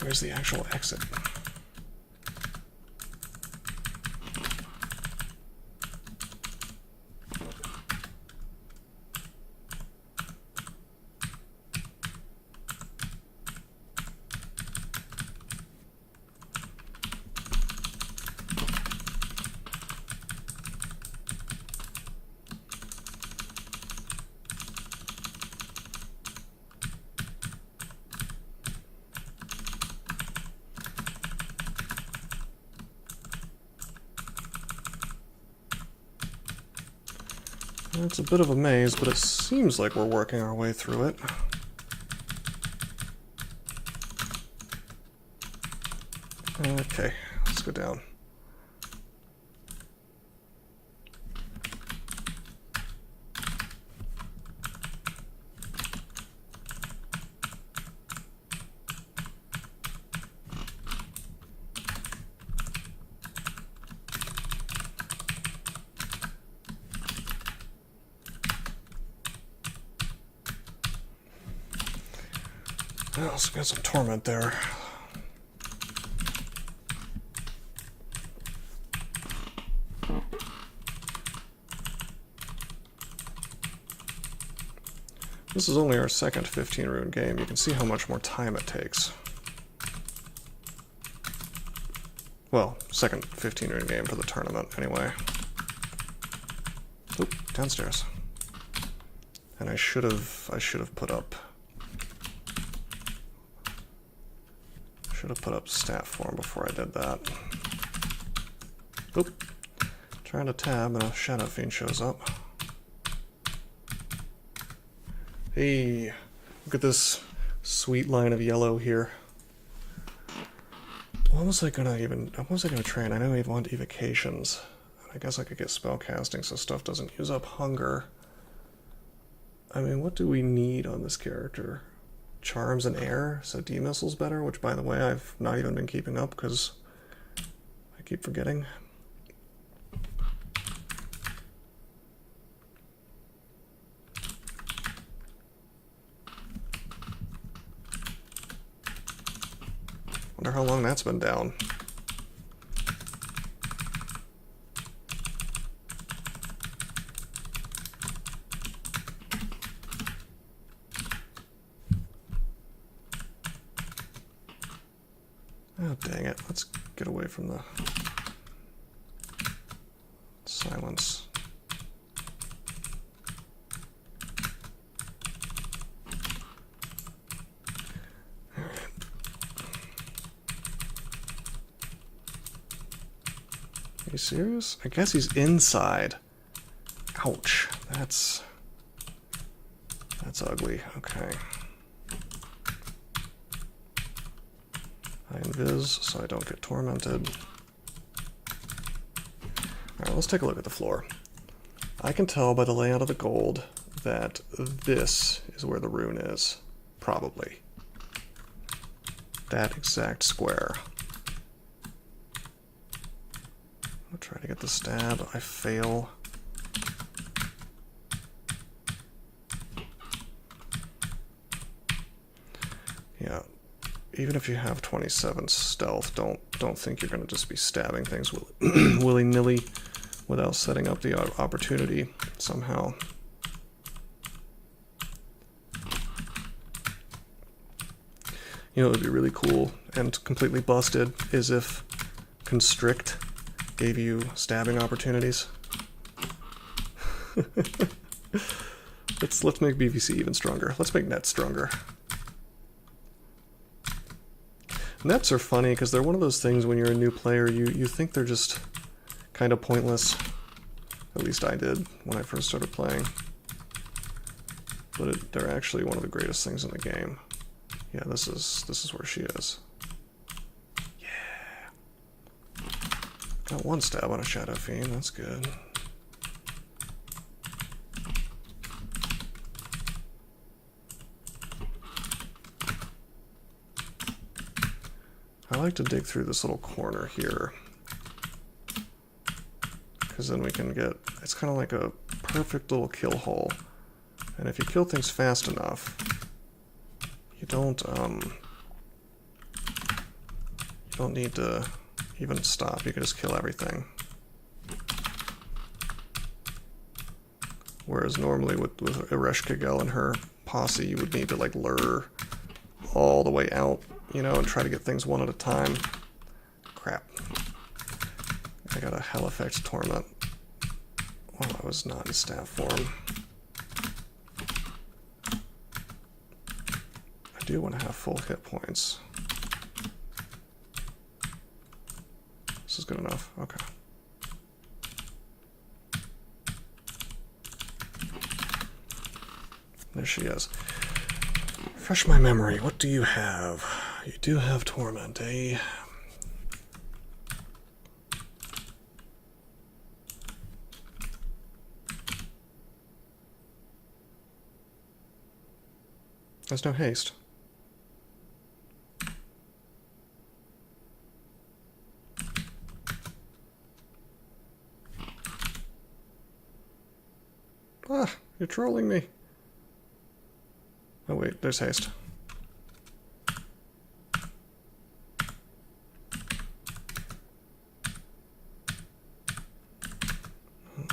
where's the actual exit? It's a bit of a maze, but it seems like we're working our way through it. Okay, let's go down. Oh, so got some torment there. This is only our second 15-rune game. You can see how much more time it takes. Well, second 15-rune game for the tournament, anyway. Oop, downstairs. And I should have put up stat form before I did that. Oop. Trying to tab and a Shadow Fiend shows up. Hey, look at this sweet line of yellow here. What was I gonna train? I know I want evocations. I guess I could get spellcasting so stuff doesn't use up hunger. I mean, what do we need on this character? Charms and air, so D-missile's better, which by the way I've not even been keeping up because I keep forgetting. Wonder how long that's been down. Oh, dang it. Let's get away from the silence. All right. Are you serious? I guess he's inside. Ouch. That's ugly. Okay. I invis so I don't get tormented. Alright, let's take a look at the floor. I can tell by the layout of the gold that this is where the rune is. Probably. That exact square. I'll try to get the stab. I fail. Yeah. Even if you have 27 stealth, don't think you're going to just be stabbing things willy-nilly without setting up the opportunity somehow. You know what would be really cool and completely busted is if Constrict gave you stabbing opportunities. Let's make BVC even stronger. Let's make nets stronger. Nets are funny because they're one of those things when you're a new player, you think they're just kind of pointless. At least I did when I first started playing. But they're actually one of the greatest things in the game. Yeah, this is where she is. Yeah. Got one stab on a Shadow Fiend, that's good. I like to dig through this little corner here, because then we can get, it's kind of like a perfect little kill hole. And if you kill things fast enough, you don't don't need to even stop. You can just kill everything. Whereas normally with Ereshkigal and her posse, you would need to like lure all the way out, you know, and try to get things one at a time. Crap. I got a Halifax Torment. Well, I was not in staff form. I do want to have full hit points. This is good enough. Okay. There she is. Refresh my memory. What do you have? You do have Torment, eh? There's no haste. Ah, you're trolling me. Oh wait, there's haste.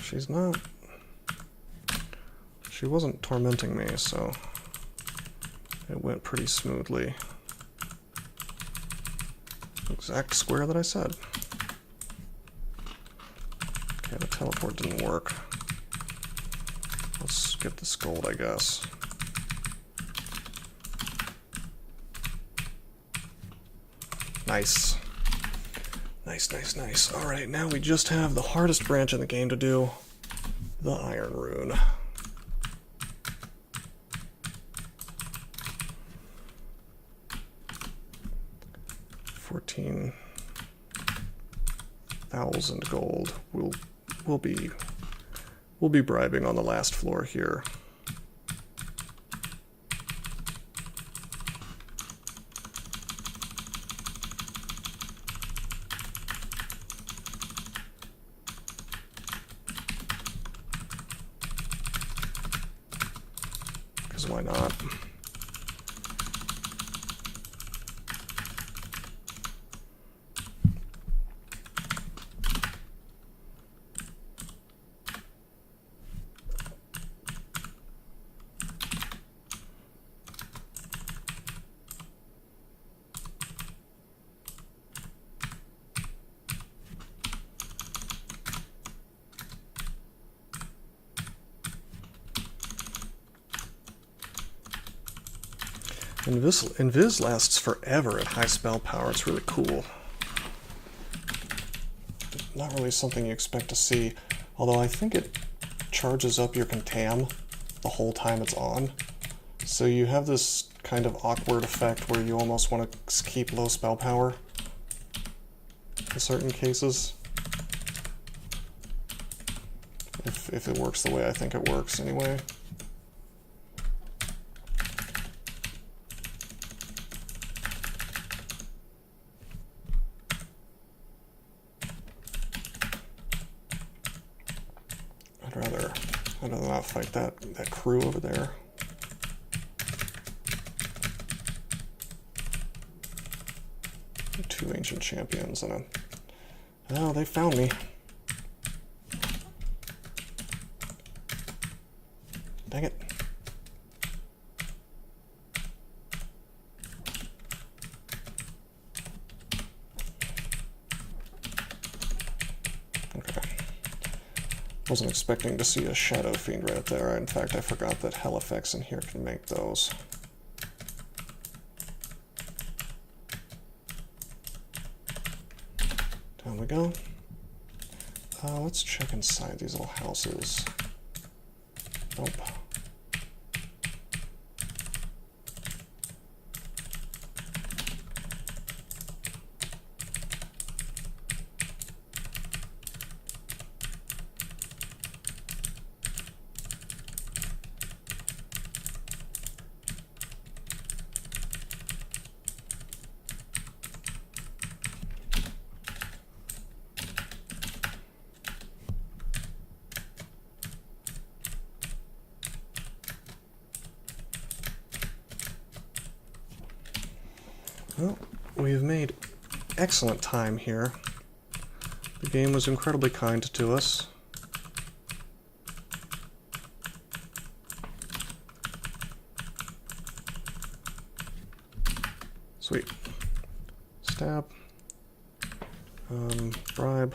She's not... She wasn't tormenting me, so it went pretty smoothly. Exact square that I said. Okay, the teleport didn't work. Let's get this gold, I guess. Nice. Nice, nice, nice. Alright, now we just have the hardest branch in the game to do. The Iron Rune. $14,000 gold. We'll be bribing on the last floor here. Because why not? Invis lasts forever at high spell power. It's really cool. Not really something you expect to see, although I think it charges up your Contam the whole time it's on. So you have this kind of awkward effect where you almost want to keep low spell power in certain cases. If it works the way I think it works anyway. I'd rather not fight that crew over there. Two ancient champions and a... Oh, they found me. Dang it. Wasn't expecting to see a Shadow Fiend right there. In fact, I forgot that Halifax in here can make those. Down we go. Let's check inside these little houses. Nope. Well, we've made excellent time here. The game was incredibly kind to us. Sweet. Stab. Bribe.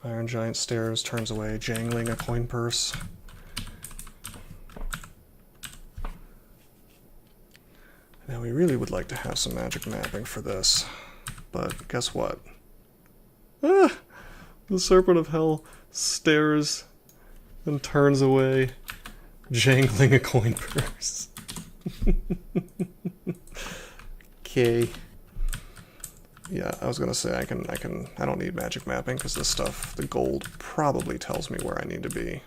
Iron Giant stares, turns away, jangling a coin purse. Now we really would like to have some magic mapping for this, but guess what? Ah! The Serpent of Hell stares and turns away, jangling a coin purse. Okay. Yeah, I was gonna say I don't need magic mapping because this stuff, the gold, probably tells me where I need to be.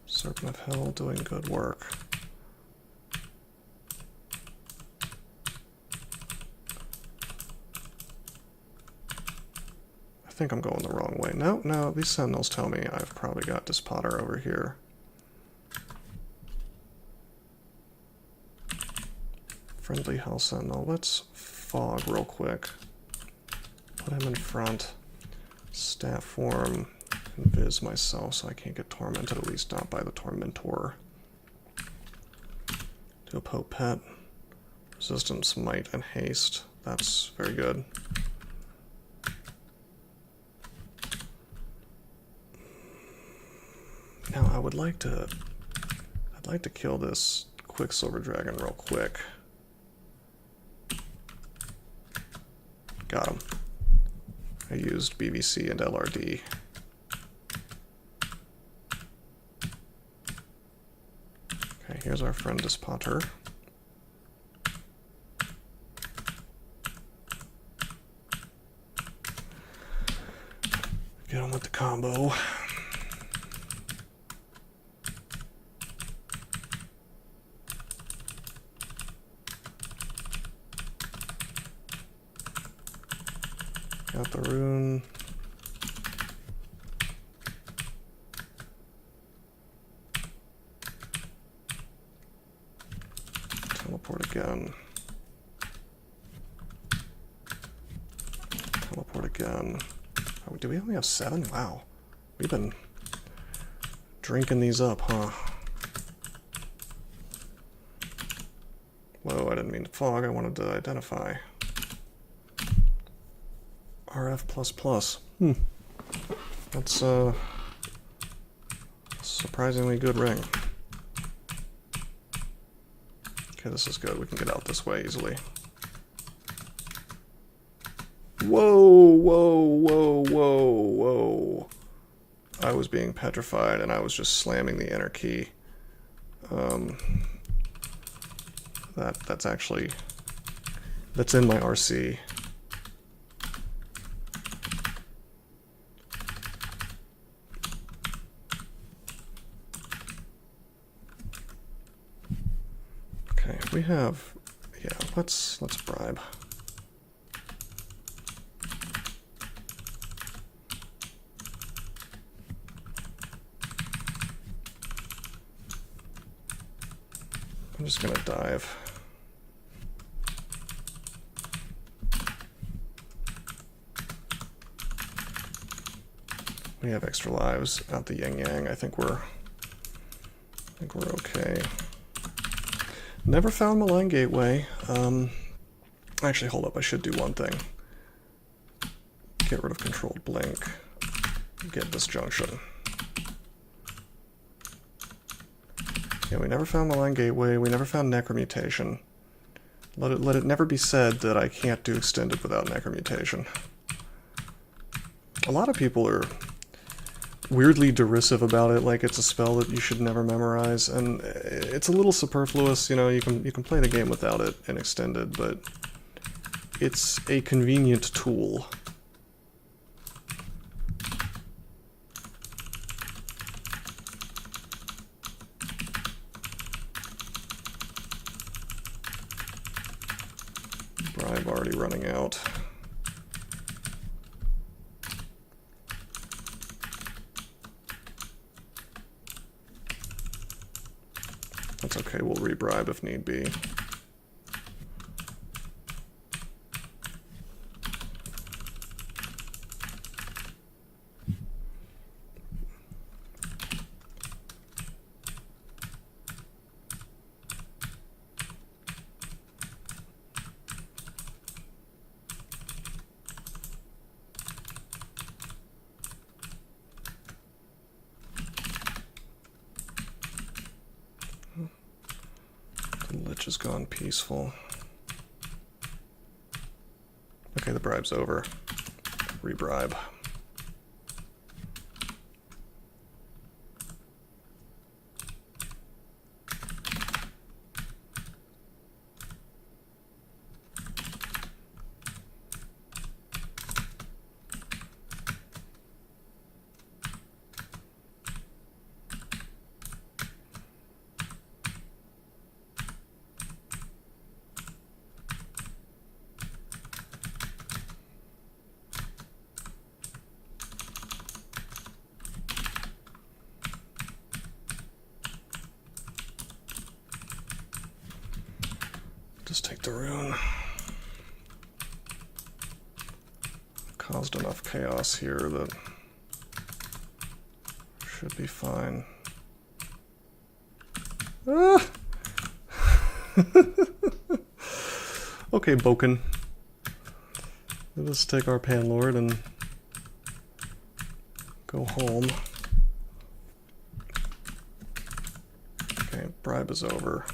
Serpent of Hell doing good work. I think I'm going the wrong way. No, these sentinels tell me I've probably got Despotter over here. Friendly Hell Sentinel. Let's fog real quick. Put him in front. Staff form. Invis myself so I can't get tormented, at least not by the Tormentor. Do a Pope Pet. Resistance, Might, and Haste. That's very good. Now I'd like to kill this Quicksilver Dragon real quick. Got him. I used BVC and LRD. Okay, here's our friend Despotter. Get him with the combo. Got the rune. Teleport again. Teleport again. Oh, do we only have 7? Wow. We've been drinking these up, huh? Whoa, I didn't mean to fog. I wanted to identify. RF++. That's a surprisingly good ring. Okay, this is good. We can get out this way easily. Whoa. I was being petrified and I was just slamming the enter key. That's actually... That's in my RC. Okay, we have... Yeah, let's bribe. I'm just gonna dive. We have extra lives out the yin yang. I think we're okay. Never found Malign Gateway. Actually, hold up. I should do one thing. Get rid of Controlled Blink. Get Disjunction. Yeah, we never found Malign Gateway. We never found Necromutation. Let it never be said that I can't do Extended without Necromutation. A lot of people are weirdly derisive about it, like it's a spell that you should never memorize, and it's a little superfluous. You know, you can play the game without it in Extended, but it's a convenient tool. Bribe already running out. That's okay, we'll rebribe if need be. The lich has gone peaceful. Okay, the bribe's over. Rebribe. Just take the rune. Caused enough chaos here that should be fine. Ah! Okay, Boken. Let us take our Panlord and go home. Okay, bribe is over.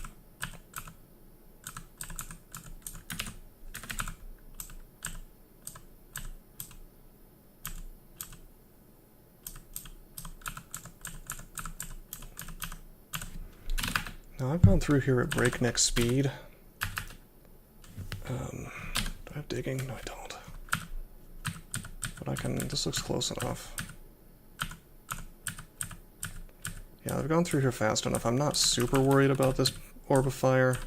Now I've gone through here at breakneck speed. Do I have digging? No, I don't. But I can, this looks close enough. Yeah, I've gone through here fast enough. I'm not super worried about this orb of fire.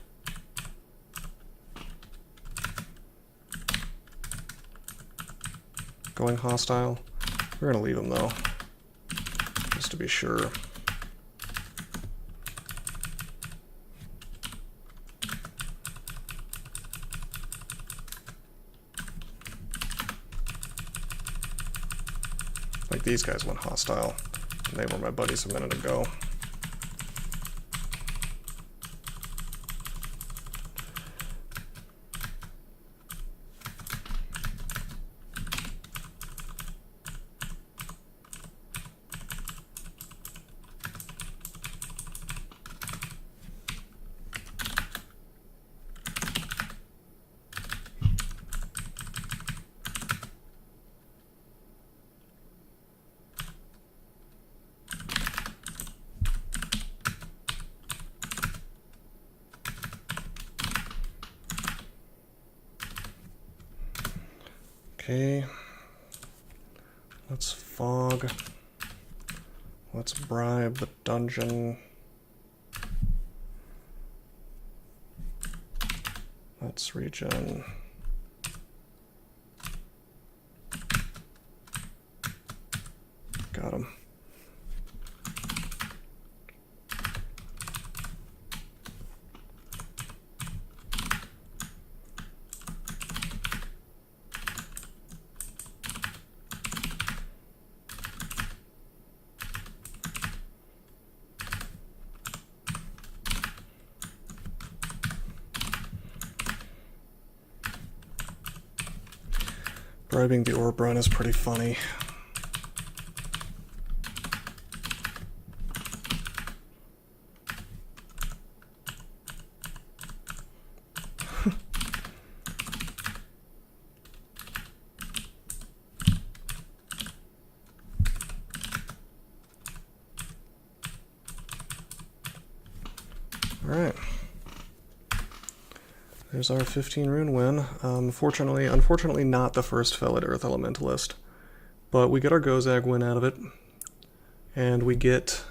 Going hostile. We're gonna leave him though, just to be sure. Like, these guys went hostile, and they were my buddies a minute ago. Okay, let's fog, let's bribe the dungeon, let's regen, got him. Bribing the orb run is pretty funny. Alright. There's our 15 rune win. Unfortunately not the first Felid Earth Elementalist, but we get our Gozag win out of it, and we get,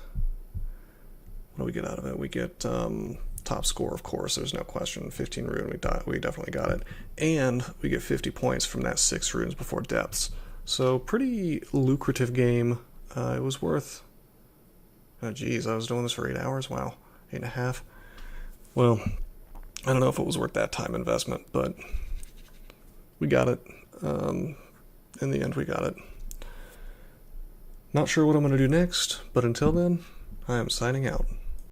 what do we get out of it? We get top score, of course, there's no question. 15 rune, we definitely got it, and we get 50 points from that 6 runes before depths. So pretty lucrative game. It was worth, oh geez, I was doing this for 8 hours, wow, 8.5. Well, I don't know if it was worth that time investment, but we got it. In the end, we got it. Not sure what I'm going to do next, but until then, I am signing out.